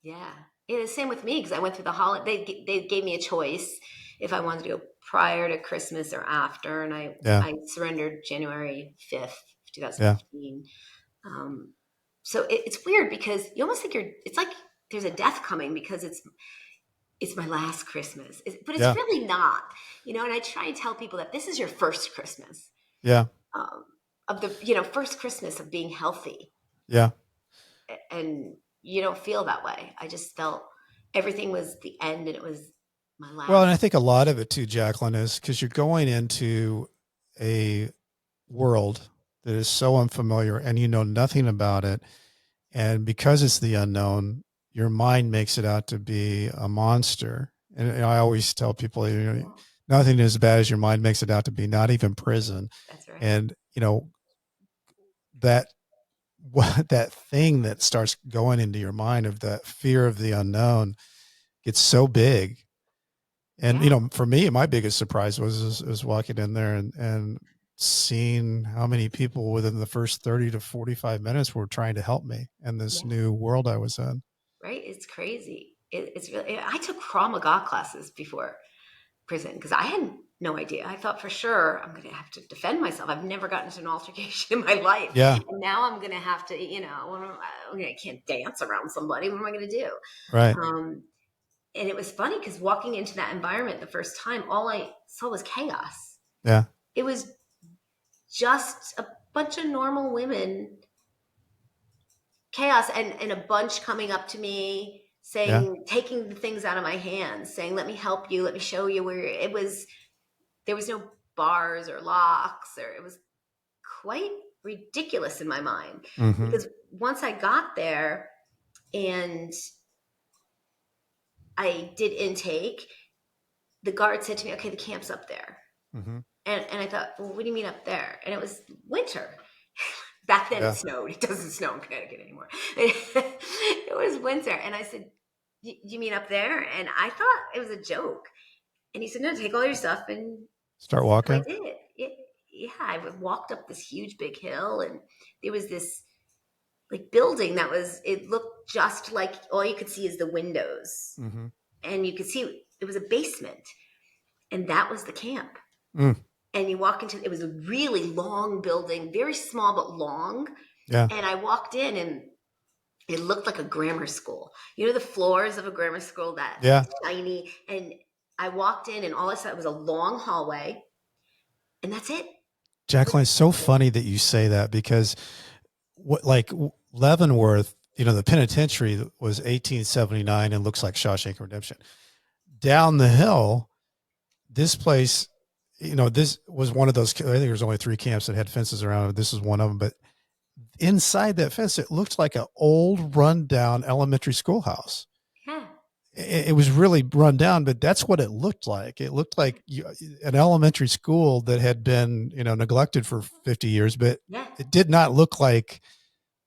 Yeah. It was the same with me because I went through the holiday. They gave me a choice if I wanted to go prior to Christmas or after. And I surrendered January 5th, 2015. So it's weird because you almost think it's like there's a death coming because it's my last Christmas, but it's really not, and I try and tell people that this is your first Christmas. Yeah. Of the, first Christmas of being healthy. Yeah. And you don't feel that way. I just felt everything was the end and it was my last. Well, and I think a lot of it too, Jacqueline, is because you're going into a world that is so unfamiliar and you know nothing about it. And because it's the unknown, your mind makes it out to be a monster. And I always tell people, nothing is as bad as your mind makes it out to be, not even prison. That's right. And, that thing that starts going into your mind of that fear of the unknown gets so big. And, for me, my biggest surprise was walking in there and seeing how many people within the first 30 to 45 minutes were trying to help me in this new world I was in. Right. It's crazy. It's really, I took Krav Maga classes before prison because I had no idea. I thought for sure I'm going to have to defend myself. I've never gotten into an altercation in my life. Yeah. And now I'm going to have to, I can't dance around somebody. What am I going to do? Right. And it was funny because walking into that environment the first time, all I saw was chaos. Yeah. It was just a bunch of normal women, chaos, and a bunch coming up to me saying, taking the things out of my hands, saying, "Let me help you. Let me show you where." There was no bars or locks, or it was quite ridiculous in my mind. Because once I got there and I did intake, the guard said to me, okay, the camp's up there. Mm-hmm. And I thought, well, what do you mean up there? And it was winter. Back then Yeah. it snowed. It doesn't snow in Connecticut anymore. It was winter. And I said, you mean up there? And I thought it was a joke. And he said, no, take all your stuff and Start so I walking. did. Yeah, I walked up this huge big hill, and there was this like building that was, it looked just like, all you could see is the windows. Mm-hmm. And you could see it was a basement. And that was the camp. Mm. And you walk into, it was a really long building, very small but long. Yeah. And I walked in, and it looked like a grammar school. You know, the floors of a grammar school, that Yeah. shiny. And I walked in, and all I saw was a long hallway, and that's it. Jacqueline, it's so funny that you say that, because what, like Leavenworth, you know, the penitentiary was 1879 and looks like Shawshank Redemption. Down the hill, this place, you know, this was one of those, I think there's only 3 camps that had fences around it. This is one of them, but inside that fence, it looked like an old rundown elementary schoolhouse. Yeah. It was really run down, but that's what it looked like. It looked like an elementary school that had been, you know, neglected for 50 years, but Yeah. it did not look like,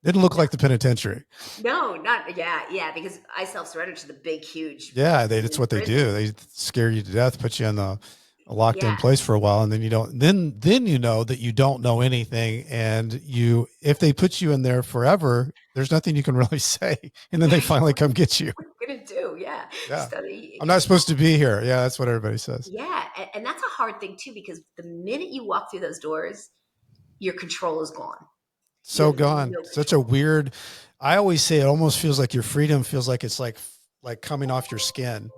didn't look like the penitentiary. No, not, yeah, because I self-surrendered to the big, huge. Yeah, that's what they do. They scare you to death, put you in a locked in place for a while, and then you don't, then you know that you don't know anything, and if they put you in there forever, there's nothing you can really say, and then they finally come get you. What are you gonna do? Yeah. Yeah. I'm not supposed to be here. Yeah, that's what everybody says. Yeah, and that's a hard thing too, because the minute you walk through those doors, your control is gone. So gone. Such a weird, I always say it almost feels like your freedom feels like it's like coming off your skin.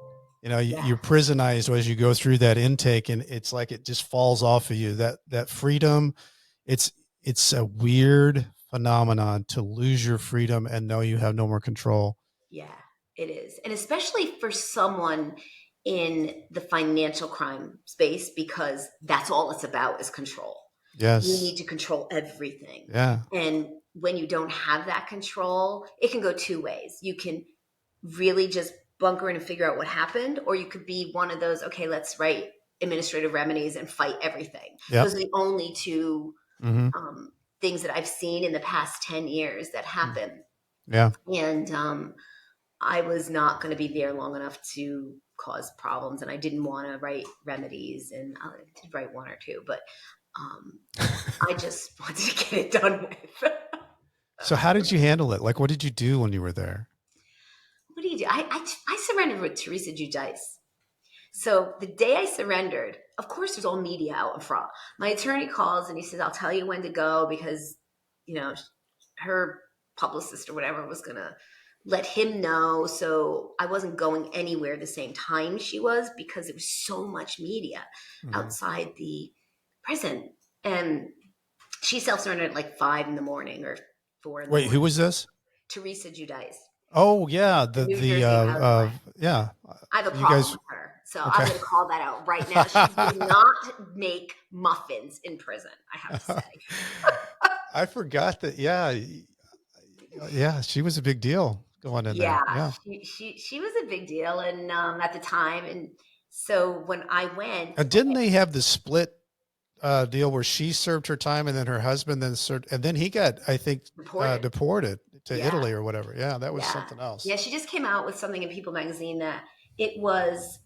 You know, you're prisonized as you go through that intake, and it's like it just falls off of you. That freedom, it's a weird phenomenon to lose your freedom and know you have no more control. Yeah, it is. And especially for someone in the financial crime space, because that's all it's about is control. Yes. You need to control everything. Yeah. And when you don't have that control, it can go 2 ways. You can really just bunker in and figure out what happened, or you could be one of those, okay, let's write administrative remedies and fight everything. Yep. Those are the only 2 things that I've seen in the past 10 years that happen. Yeah. And I was not going to be there long enough to cause problems, and I didn't want to write remedies, and I did write 1 or 2, but I just wanted to get it done with. So how did you handle it? Like, what did you do when you were there? What do you do? I surrendered with Teresa Giudice. So the day I surrendered, of course, there's all media out in front. My attorney calls and he says, I'll tell you when to go, because, you know, her publicist or whatever was going to let him know. So I wasn't going anywhere the same time she was, because there was so much media outside the prison. And she self-surrendered at like 5 in the morning or 4 in the morning. Wait, who was this? Teresa Giudice. Oh yeah, yeah. I have a problem with her, so I'm going to call that out right now. She did not make muffins in prison, I have to say. I forgot that. Yeah, she was a big deal going in there. Yeah, she was a big deal, and at the time, and so when I went, didn't they have the split deal where she served her time and then her husband then served, and then he got, I think, deported to Italy or whatever. Yeah, that was something else. Yeah, she just came out with something in People magazine that it was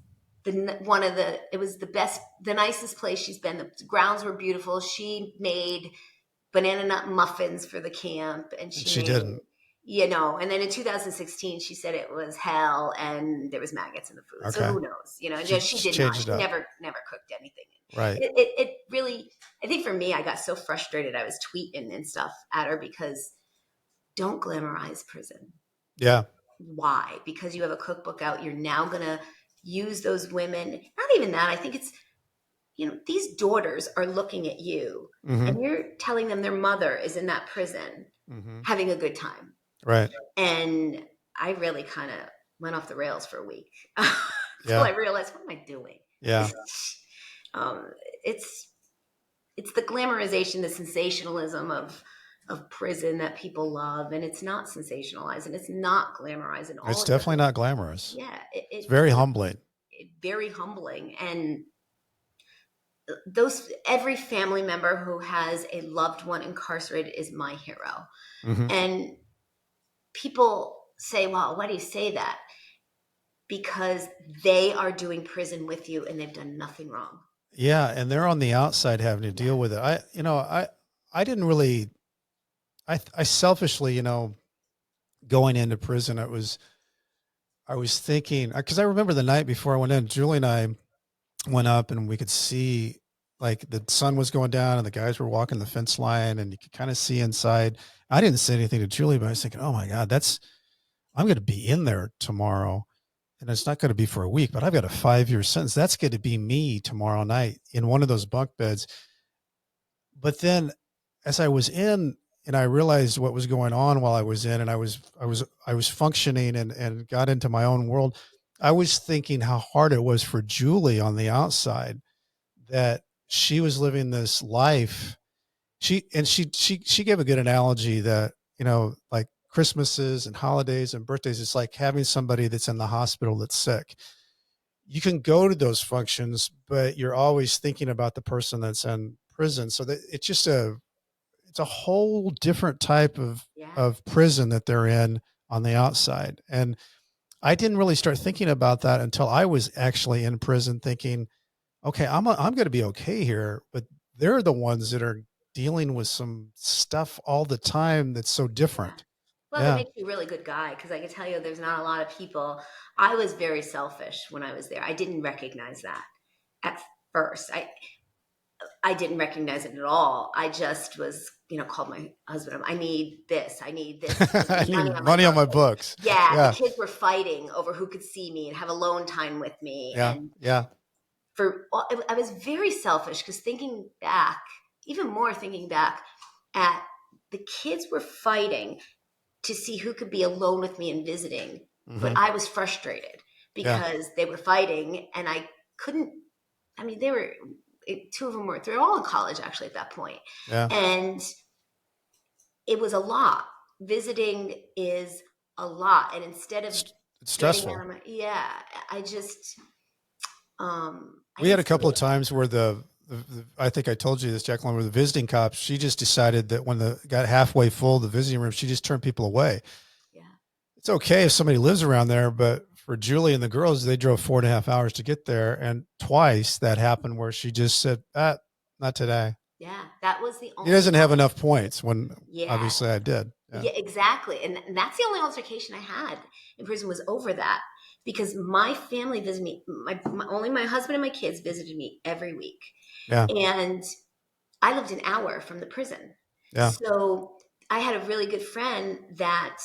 it was the best, the nicest place she's been. The grounds were beautiful. She made banana nut muffins for the camp, and she didn't. You know, and then in 2016, she said it was hell and there was maggots in the food. Okay. So who knows? You know, she did not. She never cooked anything. Right. It really, I think for me, I got so frustrated. I was tweeting and stuff at her, because don't glamorize prison. Yeah. Why? Because you have a cookbook out. You're now going to use those women. Not even that. I think it's, you know, these daughters are looking at you and you're telling them their mother is in that prison having a good time. Right. And I really kind of went off the rails for a week until I realized, what am I doing? Yeah. It's the glamorization, the sensationalism of of prison that people love, and it's not sensationalized and it's not glamorized and all It's it does definitely is, not glamorous. yeah, It's very humbling. very humbling. And every family member who has a loved one incarcerated is my hero. Mm-hmm. And people say, well, why do you say that? Because they are doing prison with you and they've done nothing wrong. Yeah. And they're on the outside having to deal with it. I didn't really, I selfishly, going into prison, I was thinking, cause I remember the night before I went in, Julie and I went up and we could see like the sun was going down and the guys were walking the fence line and you could kind of see inside. I didn't say anything to Julie, but I was thinking, oh my God, I'm going to be in there tomorrow. And it's not going to be for a week, but I've got a 5-year sentence. That's going to be me tomorrow night in one of those bunk beds. But then as I was in and I realized what was going on while I was in, and I was functioning and got into my own world, I was thinking how hard it was for Julie on the outside, that she was living this life. She gave a good analogy that, like Christmases and holidays and birthdays, it's like having somebody that's in the hospital that's sick. You can go to those functions, but you're always thinking about the person that's in prison. So that it's a whole different type of prison that they're in on the outside. And I didn't really start thinking about that until I was actually in prison, thinking, okay, I'm going to be okay here, but they're the ones that are dealing with some stuff all the time that's so different. Well, that Yeah. makes you a really good guy, because I can tell you there's not a lot of people. I was very selfish when I was there. I didn't recognize that at first. I didn't recognize it at all. I just was, called my husband. I need this. I need this. I Money need on money on my books. books. Yeah, Yeah. the kids were fighting over who could see me and have alone time with me. Yeah. And Yeah. I was very selfish, because thinking back, even more thinking back at the kids were fighting to see who could be alone with me and visiting. But Mm-hmm. I was frustrated because they were fighting and I couldn't. I mean, two of them they're all in college actually at that point. Yeah. And it was a lot. Visiting is a lot. And instead of It's getting stressful. out of I just, We had a couple of times where I think I told you this, Jacqueline, where the visiting cops, she just decided that when got halfway full, the visiting room, she just turned people away. Yeah. It's okay if somebody lives around there, but for Julie and the girls, they drove 4.5 hours to get there. And twice that happened where she just said, not today. Yeah. That was the only. He doesn't have enough points when obviously I did. Yeah, exactly. And that's the only altercation I had in prison, was over that, because my family visited me. Only my husband and my kids visited me every week. Yeah. And I lived an hour from the prison. Yeah. So I had a really good friend that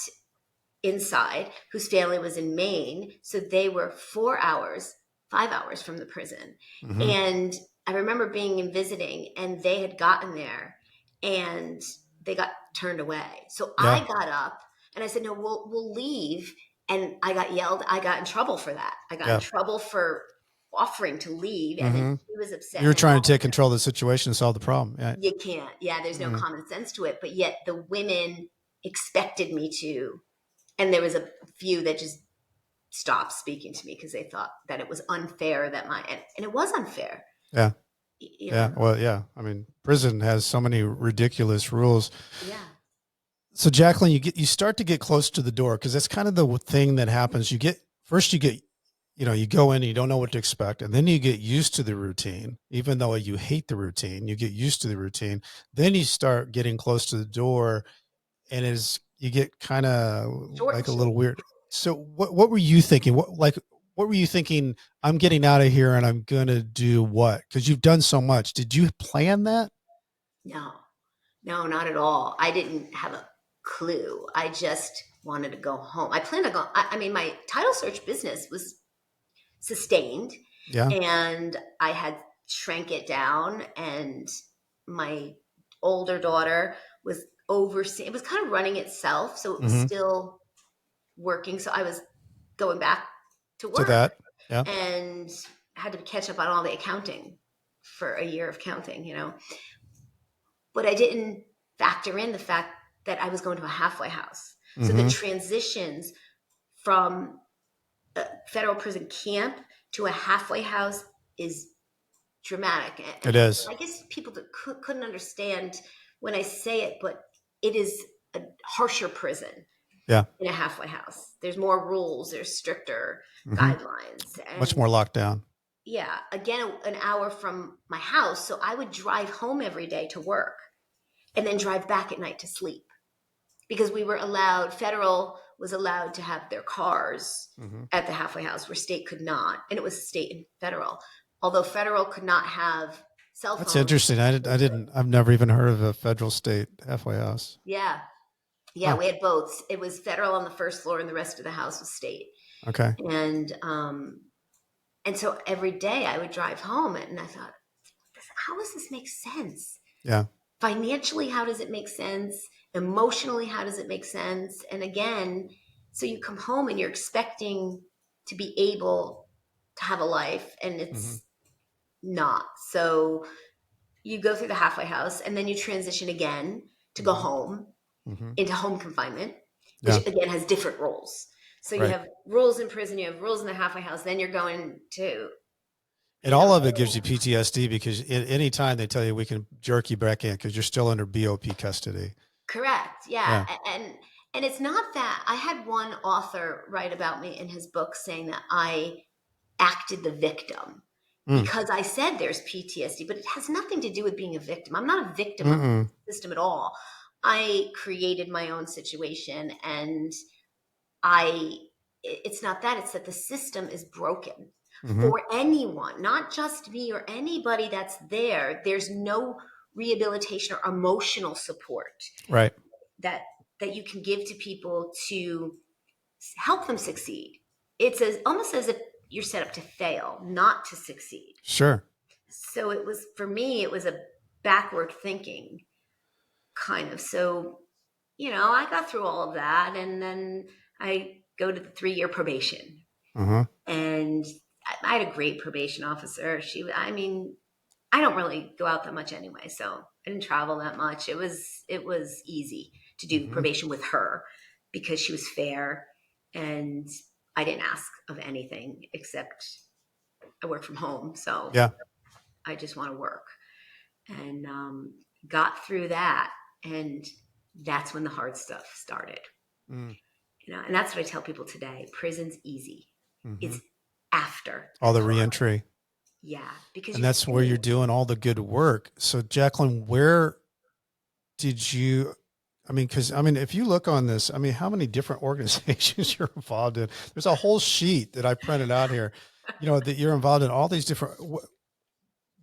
inside, whose family was in Maine. So they were 5 hours from the prison. Mm-hmm. And I remember being and visiting, and they had gotten there and they got turned away. So I got up and I said, no, we'll leave. And I got yelled. I got in trouble for that. I got in trouble for offering to leave. And then he was upset. You were trying to take control of the situation and solve the problem. Yeah. You can't. Yeah, there's no common sense to it. But yet the women expected me to. And there was a few that just stopped speaking to me because they thought that it was unfair that and it was unfair. Yeah. Yeah. Well, yeah. I mean, prison has so many ridiculous rules. Yeah. So Jacqueline, you start to get close to the door, because that's kind of the thing that happens. You go in and you don't know what to expect. And then you get used to the routine, even though you hate the routine, you get used to the routine. Then you start getting close to the door, and you get kind of like a little weird. So what were you thinking? What were you thinking? I'm getting out of here and I'm going to do what? Because you've done so much. Did you plan that? No, not at all. I didn't have a clue. I just wanted to go home. I planned to go. I mean, my title search business was sustained. Yeah. And I had shrank it down, and my older daughter was overseeing. It was kind of running itself. So it was still working. So I was going back to work. To that. Yeah. And had to catch up on all the accounting for a year of counting, But I didn't factor in the fact that I was going to a halfway house. So the transitions from a federal prison camp to a halfway house is dramatic. It is. I guess people couldn't understand when I say it, but it is a harsher prison. Yeah. In a halfway house. There's more rules, there's stricter guidelines. And much more locked down. Yeah. Again, an hour from my house. So I would drive home every day to work and then drive back at night to sleep, because we were allowed, federal was allowed to have their cars at the halfway house where state could not. And it was state and federal, although federal could not have cell phones. That's interesting. I've never even heard of a federal state halfway house. Yeah. Yeah, we had both. It was federal on the first floor and the rest of the house was state. Okay. And so every day I would drive home and I thought, how does this make sense? Yeah. Financially, how does it make sense? Emotionally, how does it make sense? And again, so you come home and you're expecting to be able to have a life, and it's not. So you go through the halfway house and then you transition again to go home. Into home confinement, which again has different rules. So you have rules in prison, you have rules in the halfway house, then you're going to. And all of it gives you PTSD, because at any time they tell you we can jerk you back in because you're still under BOP custody. Correct. Yeah. And it's not that. I had one author write about me in his book saying that I acted the victim because I said there's PTSD, but it has nothing to do with being a victim. I'm not a victim of the system at all. I created my own situation, and it's not that, it's that the system is broken for anyone, not just me or anybody that's there. There's no rehabilitation or emotional support that you can give to people to help them succeed. It's almost as if you're set up to fail, not to succeed. Sure. So it was, for me, it was a backward thinking kind of. So, I got through all of that, and then I go to the 3-year probation. And I had a great probation officer. I don't really go out that much anyway, so I didn't travel that much. It was easy to do probation with her because she was fair, and I didn't ask of anything except I work from home. So I just want to work, and got through that. And that's when the hard stuff started. And that's what I tell people today. Prison's easy. It's after all the reentry. Yeah. And that's where you're doing all the good work. So Jacqueline, where did you, if you look on this, how many different organizations you're involved in? There's a whole sheet that I printed out here, that you're involved in all these different,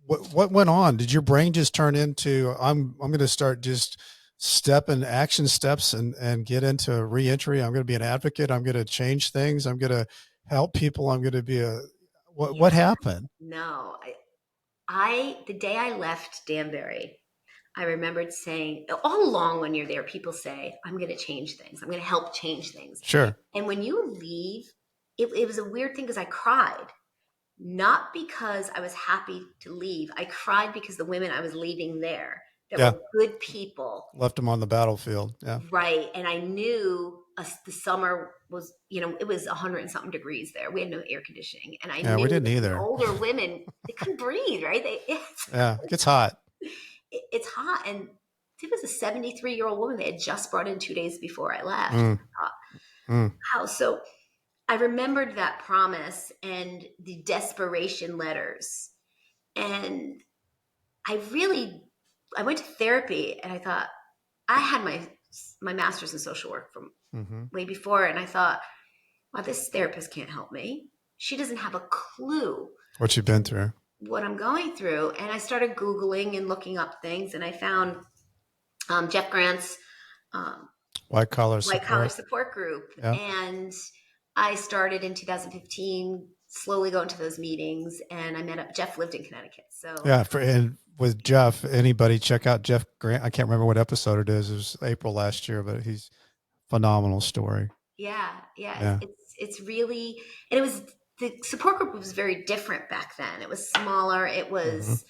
what went on? Did your brain just turn into, I'm going to start just action steps and get into reentry. I'm going to be an advocate. I'm going to change things. I'm going to help people. I'm going to be what happened? No, the day I left Danbury, I remembered saying, all along when you're there, people say, I'm going to change things. I'm going to help change things. Sure. And when you leave, it was a weird thing because I cried. Not because I was happy to leave. I cried because the women I was leaving there that were good people. Left them on the battlefield. Yeah. Right. And I knew the summer was, it was 100 and something degrees there. We had no air conditioning. And I knew we didn't either. Older women, they couldn't breathe, right? It gets hot. It's hot. And it was a 73-year-old woman they had just brought in 2 days before I left. Wow. So I remembered that promise and the desperation letters. And I went to therapy, and I thought, I had my master's in social work from way before. And I thought, wow, this therapist can't help me. She doesn't have a clue what you've been through, what I'm going through. And I started Googling and looking up things, and I found Jeff Grant's White Collar Support Group. Yeah. And I started in 2015, slowly going to those meetings, and I met up. Jeff lived in Connecticut. So and with Jeff, anybody check out Jeff Grant. I can't remember what episode it is. It was April last year, but he's phenomenal story. Yeah. It's really, and it was, the support group was very different back then. It was smaller. It was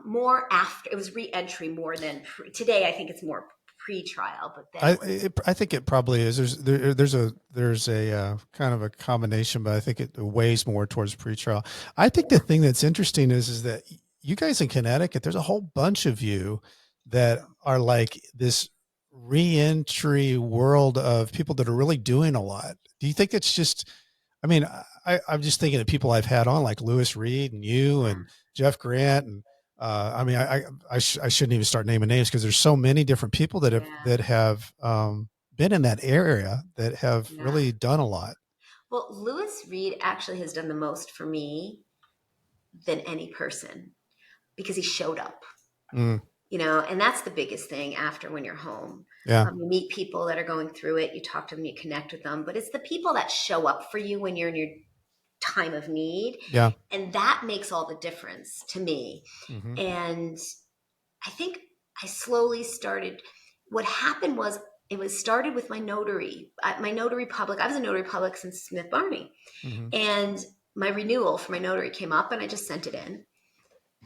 more after. It was reentry more than today. I think it's more pre-trial, but then I think it probably is. There's a kind of a combination, but I think it weighs more towards pretrial. I think the thing that's interesting is that you guys in Connecticut, there's a whole bunch of you that are like this reentry world of people that are really doing a lot. Do you think it's just, I mean, I'm just thinking of people I've had on like Lewis Reed and you and Jeff Grant. And I mean, I shouldn't even start naming names because there's so many different people that have been in that area that have really done a lot. Well, Lewis Reed actually has done the most for me than any person because he showed up. You know, and that's the biggest thing after when you're home. Yeah. You meet people that are going through it, you talk to them, you connect with them, but it's the people that show up for you when you're in your time of need. Yeah. And that makes all the difference to me. And I think I slowly started, what happened was it was started with my notary public. I was a notary public since Smith Barney. And my renewal for my notary came up and I just sent it in.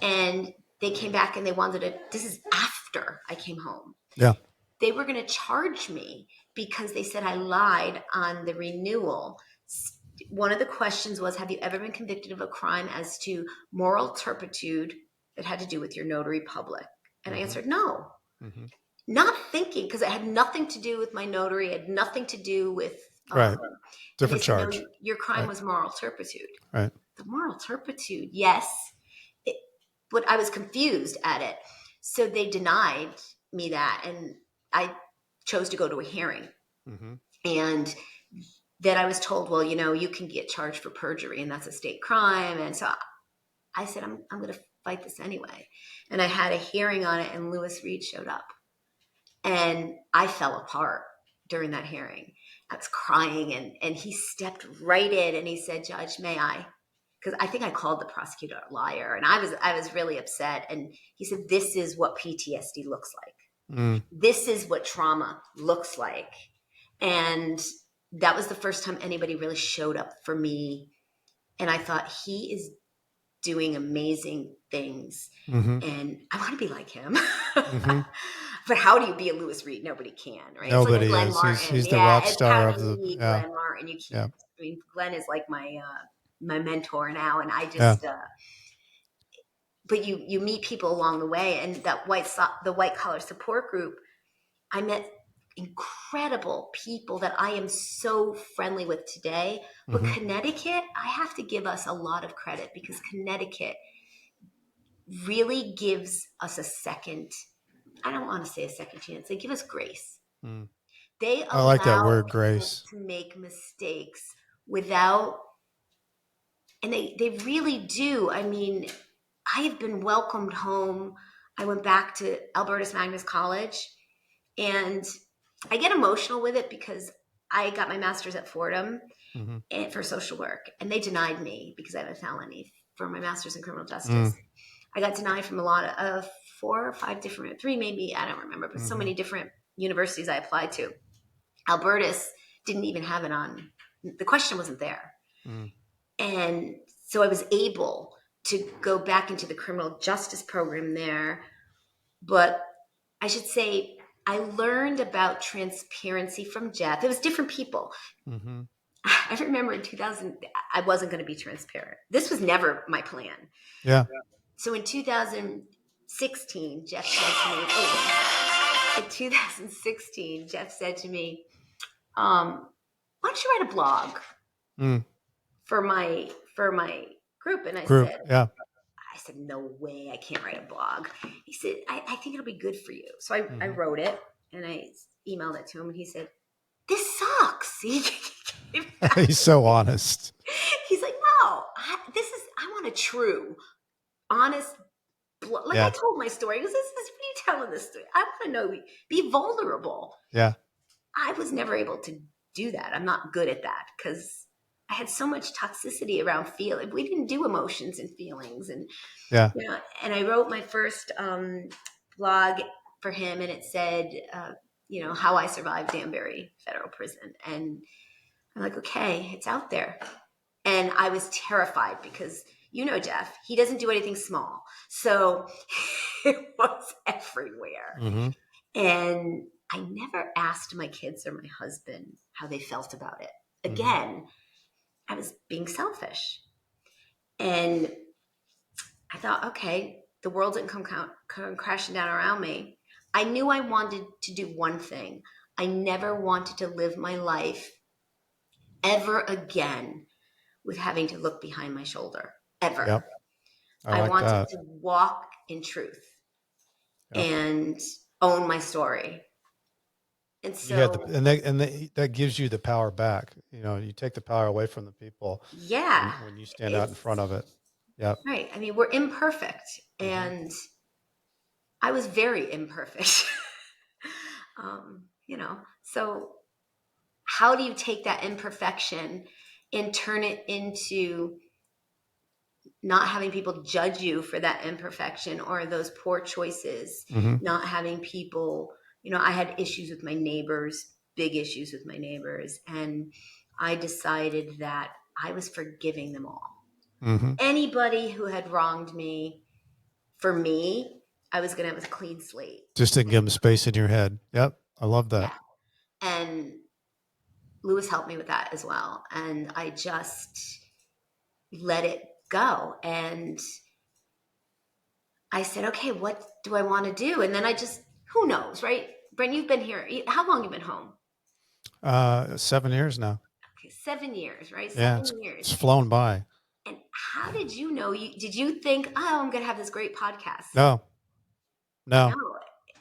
And they came back and they wanted it. This is after I came home. Yeah. They were going to charge me because they said I lied on the renewal. One of the questions was, have you ever been convicted of a crime as to moral turpitude that had to do with your notary public? And I answered no. Not thinking, because it had nothing to do with my notary. It had nothing to do with different charge. No, your crime was moral turpitude. Right. The moral turpitude, yes. But I was confused at it. So they denied me that. And I chose to go to a hearing. And then I was told, well, you know, you can get charged for perjury and that's a state crime. And so I said, I'm going to fight this anyway. And I had a hearing on it and Lewis Reed showed up. And I fell apart during that hearing. I was crying and he stepped right in and he said, Judge, may I? Because I think I called the prosecutor a liar and I was really upset. And he said, this is what PTSD looks like. This is what trauma looks like. And that was the first time anybody really showed up for me. And I thought, he is doing amazing things. And I want to be like him. But how do you be a Lewis Reed? Nobody can, right? Nobody it's like is. Martin. He's the rock star of the. Glenn Martin. You can't. I mean, Glenn is like my mentor now, and I just. But you meet people along the way, and that the white collar support group, I met incredible people that I am so friendly with today. But Connecticut, I have to give us a lot of credit because Connecticut really gives us a second. I don't want to say a second chance. They give us grace. They allow I like that word, grace, to make mistakes without, and they really do. I mean, I have been welcomed home. I went back to Albertus Magnus College, and I get emotional with it because I got my master's at Fordham for social work, and they denied me because I have a felony for my master's in criminal justice. I got denied from a lot of 4 or 5 different, 3 maybe, I don't remember, but so many different universities I applied to. Albertus didn't even have it on. The question wasn't there. And so I was able to go back into the criminal justice program there. But I should say I learned about transparency from Jeff. It was different people. I remember in 2000, I wasn't going to be transparent. This was never my plan. Yeah. So in 2016, Jeff said to me, why don't you write a blog for my group? And I said, no way, I can't write a blog. He said, I think it'll be good for you. So I wrote it and I emailed it to him and he said, this sucks. He's so honest. He's like, no, I want a true, honest, I told my story. He goes, what are you telling this story? I want to know, be vulnerable. Yeah. I was never able to do that. I'm not good at that because I had so much toxicity around feeling. We didn't do emotions and feelings. And, and I wrote my first blog for him and it said, how I survived Danbury Federal Prison. And I'm like, okay, it's out there. And I was terrified because you know, Jeff, he doesn't do anything small. So it was everywhere. Mm-hmm. And I never asked my kids or my husband how they felt about it. Again, I was being selfish. And I thought, okay, the world didn't come crashing down around me. I knew I wanted to do one thing. I never wanted to live my life ever again with having to look behind my shoulder, ever. Yep. I like wanted that. to walk in truth Yep. and own my story. And You had so, that gives you the power back. You know, you take the power away from the people yeah, when you stand out in front of it. Yep. right. I mean, we're imperfect, and I was very imperfect. You know, so how do you take that imperfection and turn it into not having people judge you for that imperfection or those poor choices, not having people, you know, I had issues with my neighbors, big issues with my neighbors. And I decided that I was forgiving them all. Anybody who had wronged me, for me, I was going to have a clean slate. Just to give them space in your head. Yep. I love that. Yeah. And Lewis helped me with that as well. And I just let it go. And I said, okay, what do I want to do? And then I just, who knows, right? Brent, you've been here. How long have you been home? 7 years now. Okay, 7 years, right? Yeah, 7 years. it's flown by. And how did you know? Did you think, oh, I'm going to have this great podcast? No.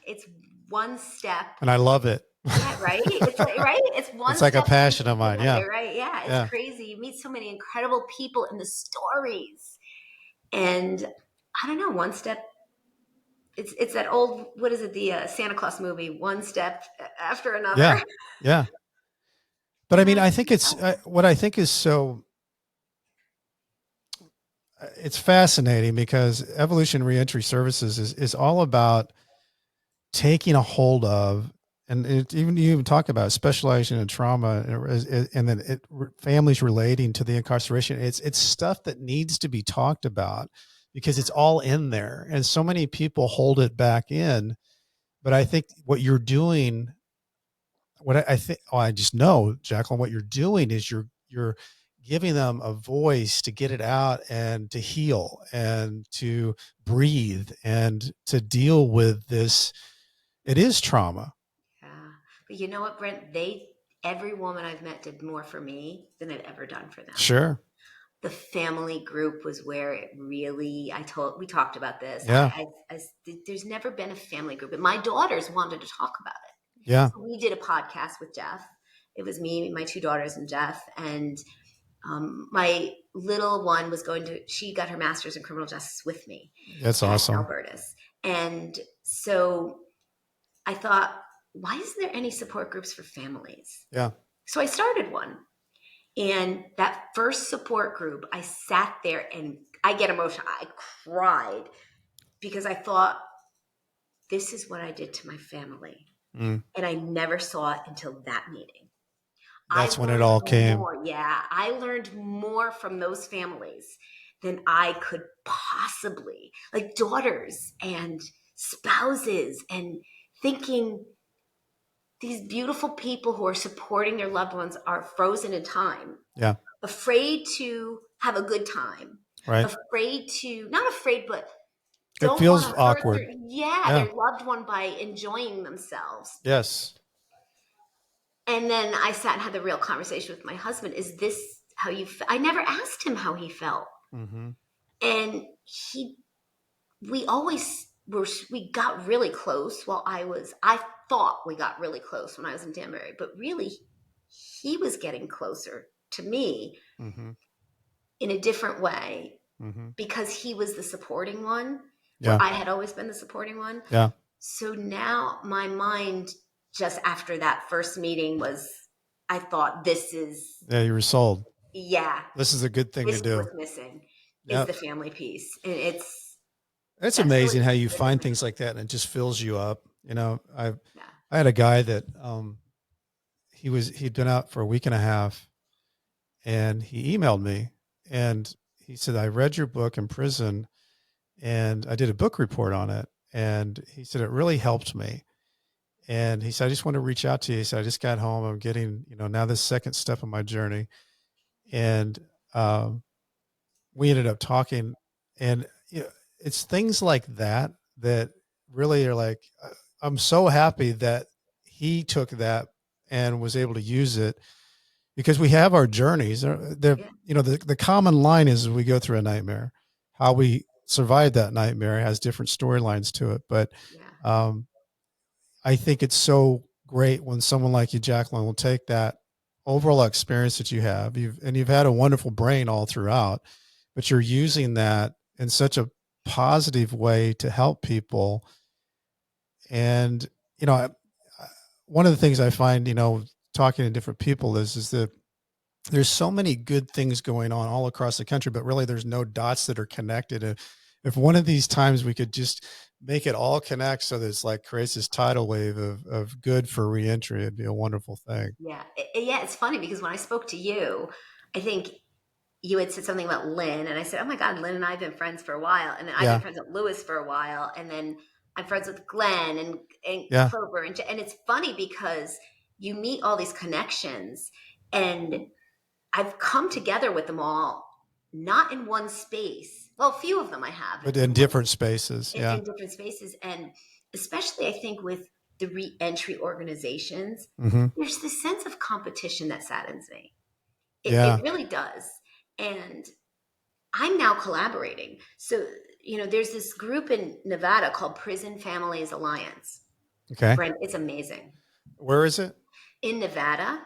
It's one step. And I love it. Yeah, right? It's like, right? It's one It's like a step passion of mine. Yeah. right? Yeah, it's crazy. You meet so many incredible people in the stories. And I don't know, one step. It's that old, what is it? The Santa Claus movie, one step after another. Yeah. Yeah. But I mean, I think it's what I think is so, it's fascinating because Evolution Reentry Services is all about taking a hold of, and you even talk about specializing in trauma and then families relating to the incarceration. It's stuff that needs to be talked about because it's all in there. And so many people hold it back in. But I think what you're doing, I just know, Jacqueline, what you're doing is you're giving them a voice to get it out and to heal and to breathe and to deal with this. It is trauma. Yeah. But you know what, Brent? Every woman I've met did more for me than I've ever done for them. Sure. The family group was where it really, we talked about this. Yeah. There's never been a family group, and my daughters wanted to talk about it. Yeah. So we did a podcast with Jeff. It was me, my two daughters, and Jeff. And my little one she got her master's in criminal justice with me. That's awesome. Albertus. And so I thought, why isn't there any support groups for families? Yeah. So I started one. And that first support group, I sat there and I get emotional. I cried because I thought, this is what I did to my family. And I never saw it until that meeting. That's when it all came. Yeah. I learned more from those families than I could possibly, like daughters and spouses, and thinking these beautiful people who are supporting their loved ones are frozen in time. Yeah. Afraid to have a good time. Right. Not afraid, but it feels awkward. Their loved one by enjoying themselves. Yes. And then I sat and had the real conversation with my husband. Is this how you feel? I never asked him how he felt. And we got really close I thought we got really close when I was in Danbury, but really he was getting closer to me in a different way because he was the supporting one. Yeah. I had always been the supporting one. Yeah. So now my mind, just after that first meeting, I thought, you were sold. Yeah. This is a good thing to do. What's missing is the family piece. And it's amazing how you find things like that and it just fills you up. You know, I had a guy that, he'd been out for a week and a half and he emailed me and he said, I read your book in prison and I did a book report on it. And he said, it really helped me. And he said, I just want to reach out to you. He said, I just got home. I'm getting, now this second step of my journey. And we ended up talking, and it's things like that that really are like, I'm so happy that he took that and was able to use it, because we have our journeys. The common line is we go through a nightmare. How we survive that nightmare has different storylines to it. But I think it's so great when someone like you, Jacqueline, will take that overall experience that you have. You've had a wonderful brain all throughout, but you're using that in such a positive way to help people. And, one of the things I find, talking to different people is that there's so many good things going on all across the country, but really there's no dots that are connected. If one of these times we could just make it all connect, so that it's like creates this tidal wave of good for reentry, it'd be a wonderful thing. Yeah. Yeah. It's funny because when I spoke to you, I think you had said something about Lynn, and I said, oh my God, Lynn and I have been friends for a while. And then I've been friends with Lewis for a while. And then I'm friends with Glenn and Clover. And it's funny because you meet all these connections, and I've come together with them all, not in one space. Well, a few of them I have. But in different spaces. In different spaces. And especially I think with the reentry organizations, there's this sense of competition that saddens me. It really does. And I'm now collaborating. So, there's this group in Nevada called Prison Families Alliance. Okay. Brent, it's amazing. Where is it? In Nevada.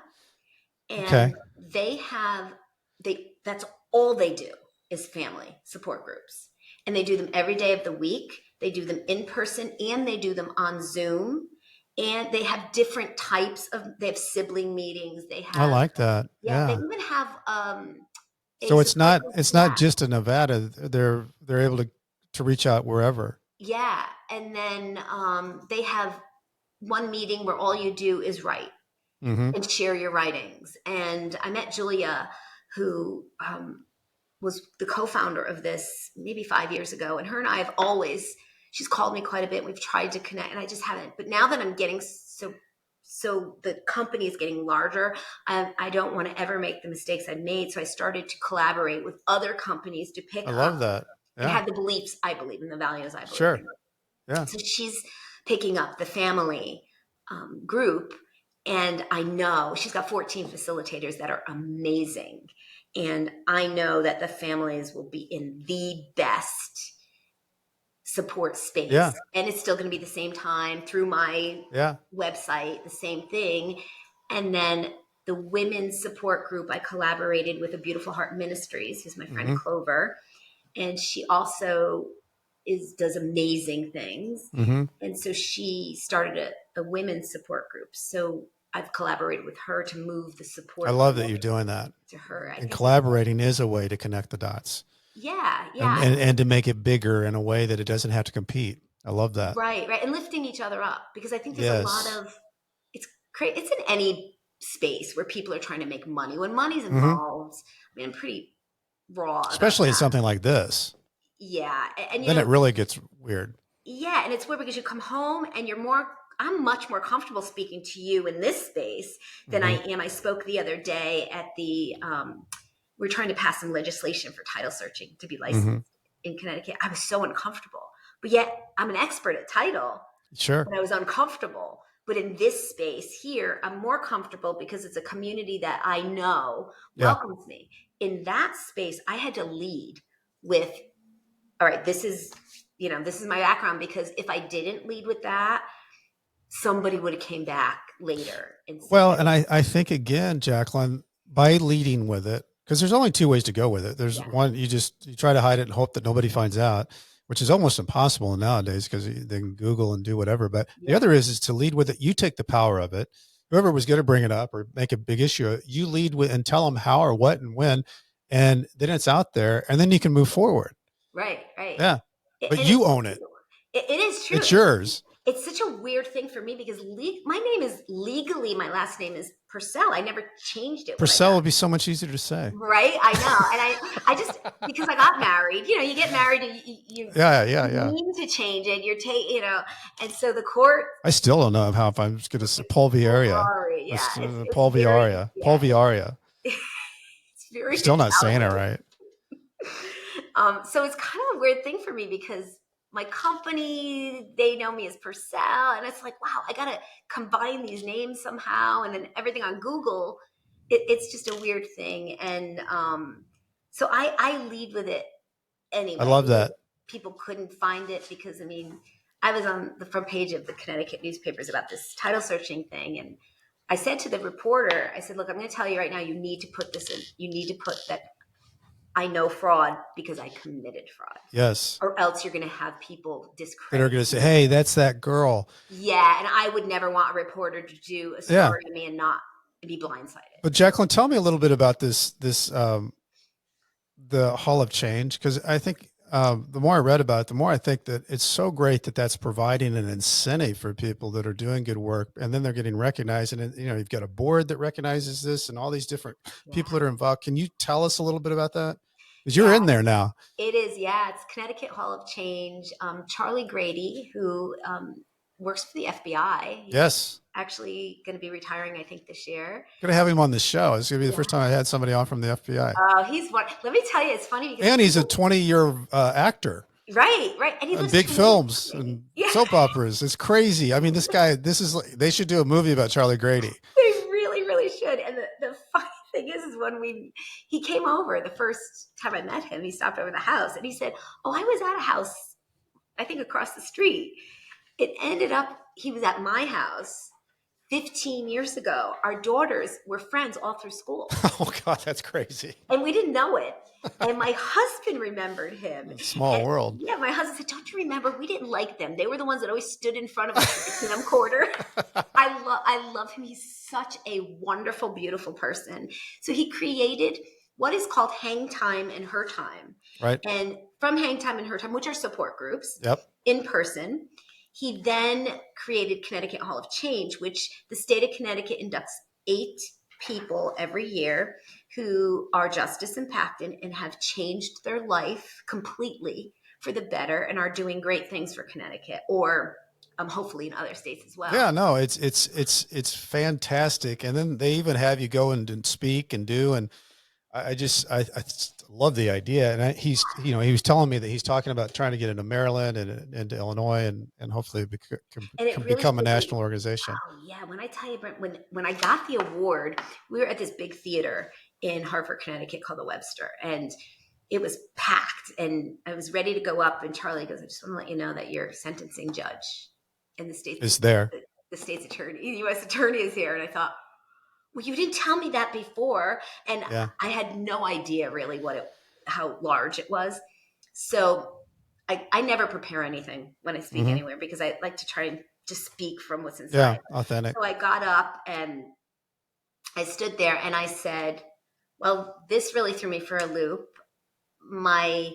And that's all they do is family support groups. And they do them every day of the week. They do them in person and they do them on Zoom. And they have different types they have sibling meetings. I like that. Yeah. They even have, so it's not just in Nevada. They're able to reach out wherever. Yeah. And then, they have one meeting where all you do is write and share your writings. And I met Julia, who, was the co-founder of this maybe 5 years ago. And her and I have she's called me quite a bit. We've tried to connect and I just haven't, but now that I'm getting so the company is getting larger, I don't want to ever make the mistakes I've made. So I started to collaborate with other companies to pick up. I love that. Yeah. And have the beliefs I believe in, the values I believe sure. in. Yeah. So she's picking up the family group. And I know she's got 14 facilitators that are amazing. And I know that the families will be in the best support space. Yeah. And it's still going to be the same time through my website, the same thing. And then the women's support group, I collaborated with a Beautiful Heart Ministries, who's my friend Clover. And she also does amazing things. And so she started a women's support group. So I've collaborated with her to move the support. I love that you're doing that. To her. And collaborating is a way to connect the dots. Yeah. And to make it bigger in a way that it doesn't have to compete. I love that. Right. And lifting each other up, because I think there's a lot of, it's in any space where people are trying to make money. When money's involved, I mean, I'm pretty raw. Especially in something like this. Yeah. And then it really gets weird. Yeah. And it's weird because you come home and I'm much more comfortable speaking to you in this space than I am. I spoke the other day at we're trying to pass some legislation for title searching to be licensed in Connecticut. I was so uncomfortable, but yet I'm an expert at title. Sure. But I was uncomfortable. But in this space here, I'm more comfortable because it's a community that I know welcomes me. In that space, I had to lead with, all right, this is my background, because if I didn't lead with that, somebody would have came back later. And I think, again, Jacqueline, by leading with it, because there's only two ways to go with it. There's one, you try to hide it and hope that nobody finds out, which is almost impossible nowadays because they can Google and do whatever. But the other is to lead with it. You take the power of it. Whoever was going to bring it up or make a big issue, you lead with and tell them how or what and when, and then it's out there, and then you can move forward. Right. Yeah. But you own it. It is true. It's yours. It's such a weird thing for me because my name is legally, my last name is Purcell. I never changed it. Purcell would be so much easier to say. Right. I know. And I just, because I got married, you get married and you need to change it. And so the court. I still don't know if I'm just going to say Polverari. Yeah. Polverari. Polverari. It's very Still not saying it right. So it's kind of a weird thing for me because my company, they know me as Purcell, and it's like, wow, I got to combine these names somehow. And then everything on Google, it's just a weird thing. And so I lead with it anyway. I love that. People couldn't find it because, I was on the front page of the Connecticut newspapers about this title searching thing. And I said to the reporter, I said, look, I'm going to tell you right now, you need to put this in. You need to put that I know fraud because I committed fraud. Yes. Or else you're going to have people discredit. They're going to say, hey, that's that girl. Yeah. And I would never want a reporter to do a story to me and not be blindsided. But Jacqueline, tell me a little bit about the Hall of Change. Because I think the more I read about it, the more I think that it's so great that that's providing an incentive for people that are doing good work. And then they're getting recognized. And, you've got a board that recognizes this and all these different people that are involved. Can you tell us a little bit about that? Because you're in there now. It is. Yeah. It's Connecticut Hall of Change. Charlie Grady, who works for the FBI. Yes. Actually going to be retiring, I think, this year. Going to have him on the show. It's going to be the first time I had somebody on from the FBI. Oh, let me tell you, it's funny. Because and he's a 20-year actor. Right. And he lives big films and soap operas. It's crazy. This guy, they should do a movie about Charlie Grady. They really, really should. And the funny thing is when he came over the first time I met him, he stopped over the house and he said, oh, I was at a house, I think across the street. It ended up, he was at my house 15 years ago. Our daughters were friends all through school. Oh God, that's crazy. And we didn't know it. And my husband remembered him. Small world. Yeah, my husband said, don't you remember? We didn't like them. They were the ones that always stood in front of us at the camcorder. I love him. He's such a wonderful, beautiful person. So he created what is called Hang Time and Her Time. Right. And from Hang Time and Her Time, which are support groups in person, he then created Connecticut Hall of Change, which the state of Connecticut inducts 8 people every year who are justice impacted and have changed their life completely for the better and are doing great things for Connecticut or hopefully in other states as well. Yeah, no, it's fantastic. And then they even have you go and speak and do, and I love the idea. And he was telling me that he's talking about trying to get into Maryland and into Illinois and hopefully become a national organization. Oh yeah. When I tell you, Brent, when I got the award, we were at this big theater in Hartford, Connecticut called the Webster, and it was packed and I was ready to go up. And Charlie goes, I just want to let you know that your sentencing judge in the state is there. The state's attorney, the U.S. attorney is here. And I thought, well, you didn't tell me that before. And I had no idea really how large it was. So I never prepare anything when I speak anywhere because I like to try and just speak from what's inside. Yeah, authentic. So I got up and I stood there and I said, well, this really threw me for a loop. My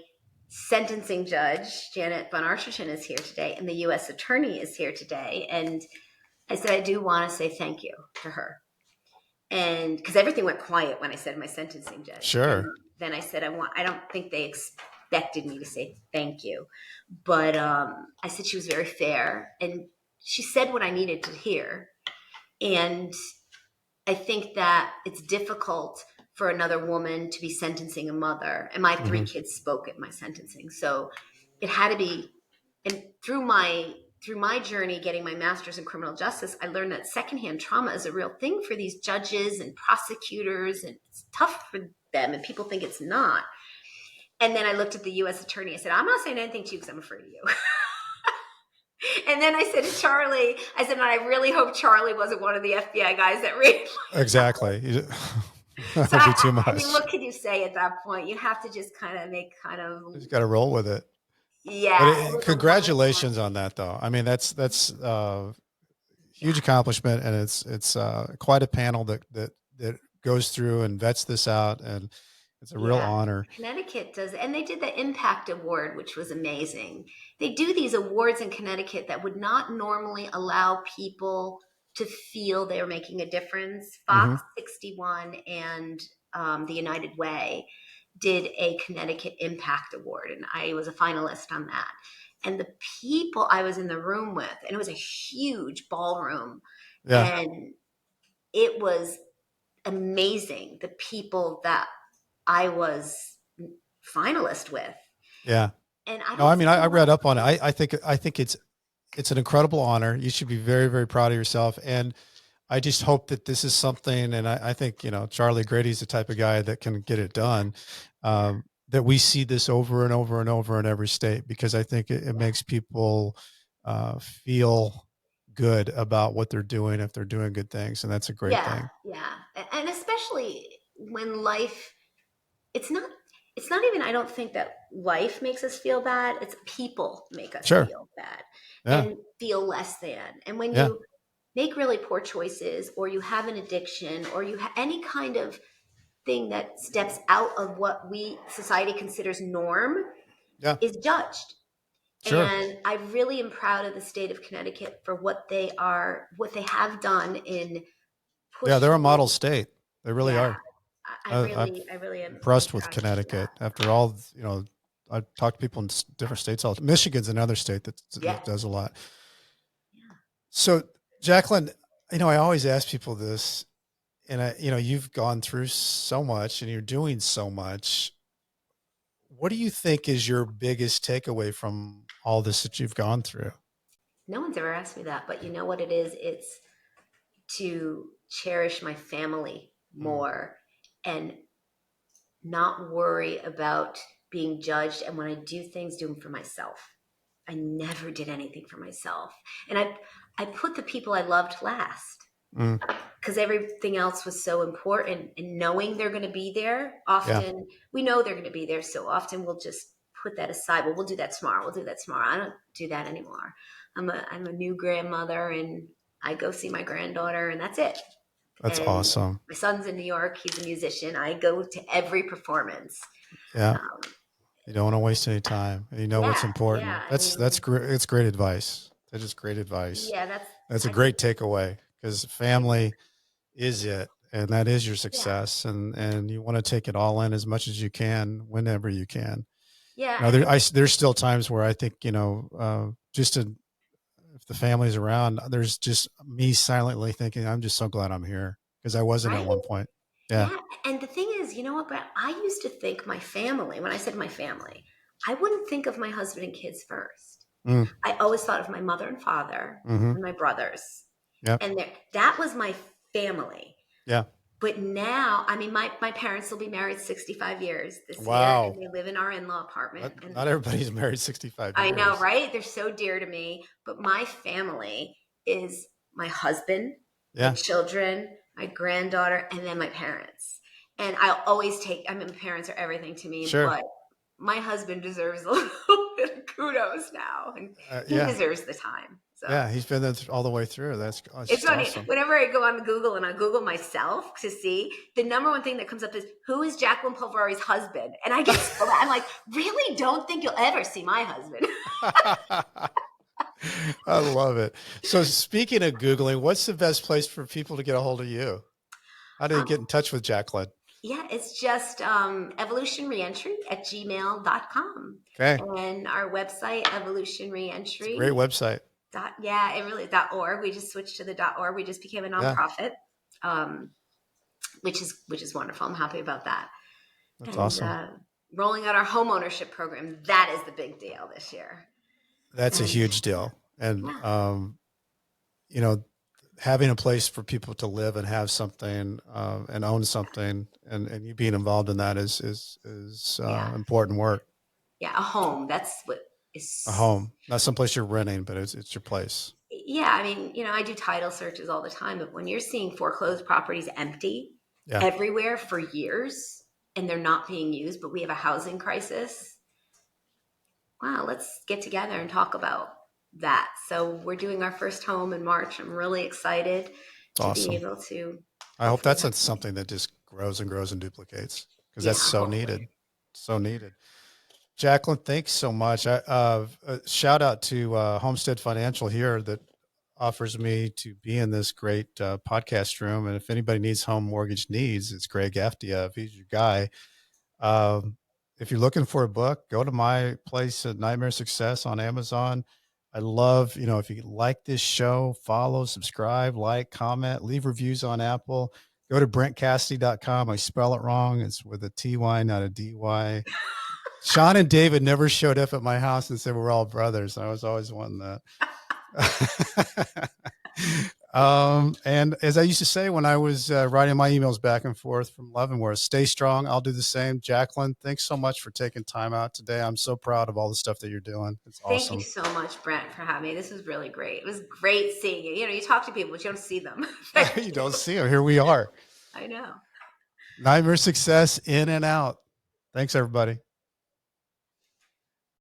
sentencing judge, Janet Von Archerton, is here today, and the U.S. attorney is here today. And I said, I do want to say thank you to her. And because everything went quiet when I said my sentencing judge. Sure. And then I said, I don't think they expected me to say thank you. But I said she was very fair. And she said what I needed to hear. And I think that it's difficult for another woman to be sentencing a mother. And my 3 kids spoke at my sentencing. So it had to be, and through my journey getting my master's in criminal justice, I learned that secondhand trauma is a real thing for these judges and prosecutors, and it's tough for them, and people think it's not. And then I looked at the U.S. attorney. I said, I'm not saying anything to you because I'm afraid of you. And then I said to Charlie, and I really hope Charlie wasn't one of the FBI guys that read. Exactly. That would be too much. What can you say at that point? You have to just you just got to roll with it. Yeah. Congratulations on that, though. That's huge accomplishment, and it's quite a panel that goes through and vets this out, and it's a real honor. Connecticut does, and they did the Impact Award, which was amazing. They do these awards in Connecticut that would not normally allow people to feel they're making a difference. Mm-hmm. Fox 61 and the United Way did a Connecticut Impact Award, and I was a finalist on that. And the people I was in the room with, and it was a huge ballroom, Yeah. and it was amazing, the people that I was finalist with. Yeah. And I No, I don't mean, see I a lot read of up on it. places. I think it's an incredible honor. You should be very, very proud of yourself. And I just hope that this is something, and I think, Charlie Grady's the type of guy that can get it done. Yeah, That we see this over and over and over in every state, because I think it yeah, makes people feel good about what they're doing if they're doing good things. And that's a great yeah, thing. yeah. And especially when life, it's not, it's not even, I don't think that life makes us feel bad. It's people make us Sure. feel bad Yeah. and feel less than. And when Yeah. you make really poor choices, or you have an addiction, or you have any kind of thing that steps out of what we society considers norm, Yeah. is judged. Sure. And I really am proud of the state of Connecticut for what they have done in Yeah. They're a pushing. model state. They really Yeah, are. I'm I really am. I'm impressed with proud to see Connecticut that. after all, I talk to people in different states. Michigan's another state Yeah, that does a lot. yeah. So, Jacqueline, I always ask people this, and you've gone through so much and you're doing so much. What do you think is your biggest takeaway from all this that you've gone through? No one's ever asked me that, but you know what it is? It's to cherish my family Mm, more and not worry about being judged. And when I do things, do them for myself. I never did anything for myself. And I put the people I loved last, mm, because everything else was so important. And knowing they're going to be there, yeah, often we know they're going to be there. So often we'll just put that aside. Well, we'll do that tomorrow. We'll do that tomorrow. I don't do that anymore. I'm a new grandmother, and I go see my granddaughter, and that's it. that's And awesome. my son's in New York. He's a musician. I go to every performance. Yeah. Um, You don't want to waste any time. You know what's yeah, yeah. important. I That's mean, great. It's great advice. That is great advice. yeah, That's a I think, great takeaway, because I agree. family is it, and that is your Yeah, success, and you want to take it all in as much as you can whenever you can. yeah. There's still times where I think, if the family's around, there's just me silently thinking, I'm just so glad I'm here, because I wasn't at Right? one point. Yeah. Yeah. And the thing is, you know what, Brett? I used to think my family, when I said my family, I wouldn't think of my husband and kids first. Mm, I always thought of my mother and father mm-hmm. and my brothers. Yeah. And that was my family. Yeah. But now, I mean, my parents will be married 65 years this year, and Wow. they live in our in-law apartment. And Not everybody's married 65 I know, years. right? They're so dear to me. But my family is my husband, my Yeah. children, my granddaughter, and then my parents. And I'll always I mean, my parents are everything to me, Sure. but my husband deserves a little bit of kudos now, and he Yeah. deserves the time. So Yeah. He's been there all the way through. It's it's just funny. awesome. Whenever I go on Google and I Google myself to see, the number one thing that comes up is, who is Jacqueline Polverari's husband? And I get so mad. I'm like, really? Don't think you'll ever see my husband. I love it. So, speaking of Googling, what's the best place for people to get a hold of you? How do they Um, get in touch with Jacqueline? yeah, it's just Evolution Reentry at gmail.com. Okay. And our website, Evolution It's a great Reentry. website. Yeah, it really .org. We just switched to the .org. We just became a Yeah. nonprofit, um, which is wonderful. I'm happy about that. That's And awesome. rolling out our homeownership program, that is the big deal this year. That's a And huge deal. And, yeah, you know, having a place for people to live and have something, and own something, and you being involved in that is yeah, important work. yeah, a home. That's what A is. home, not someplace you're renting, but it's your place. Yeah, I mean, I do title searches all the time, but when you're seeing foreclosed properties empty Yeah. everywhere for years and they're not being used, but we have a housing crisis, wow, let's get together and talk about that. So we're doing our first home in March. I'm really excited It's to be awesome. able to I hope hopefully that's have something that just grows and grows and duplicates, because yeah, that's so hopefully. needed. So needed. Jacqueline, thanks so much. Shout out to Homestead Financial here, that offers me to be in this great podcast room. And if anybody needs home mortgage needs, it's Greg Aftia. If he's your guy. If you're looking for a book, go to my place at Nightmare Success on Amazon. I love, if you like this show, follow, subscribe, like, comment, leave reviews on Apple. Go to brentcassidy.com. I spell it wrong. It's with a TY, not a DY. Sean and David never showed up at my house and said we're all brothers. I was always wanting that. And as I used to say when I was writing my emails back and forth from Leavenworth, stay strong. I'll do the same. Jacqueline, thanks so much for taking time out today. I'm so proud of all the stuff that you're doing. It's awesome. Thank you so much, Brent, for having me. This was really great. It was great seeing you. You talk to people, but you don't see them. You don't see them. Here we are. I know. Nightmare Success, in and out. Thanks, everybody.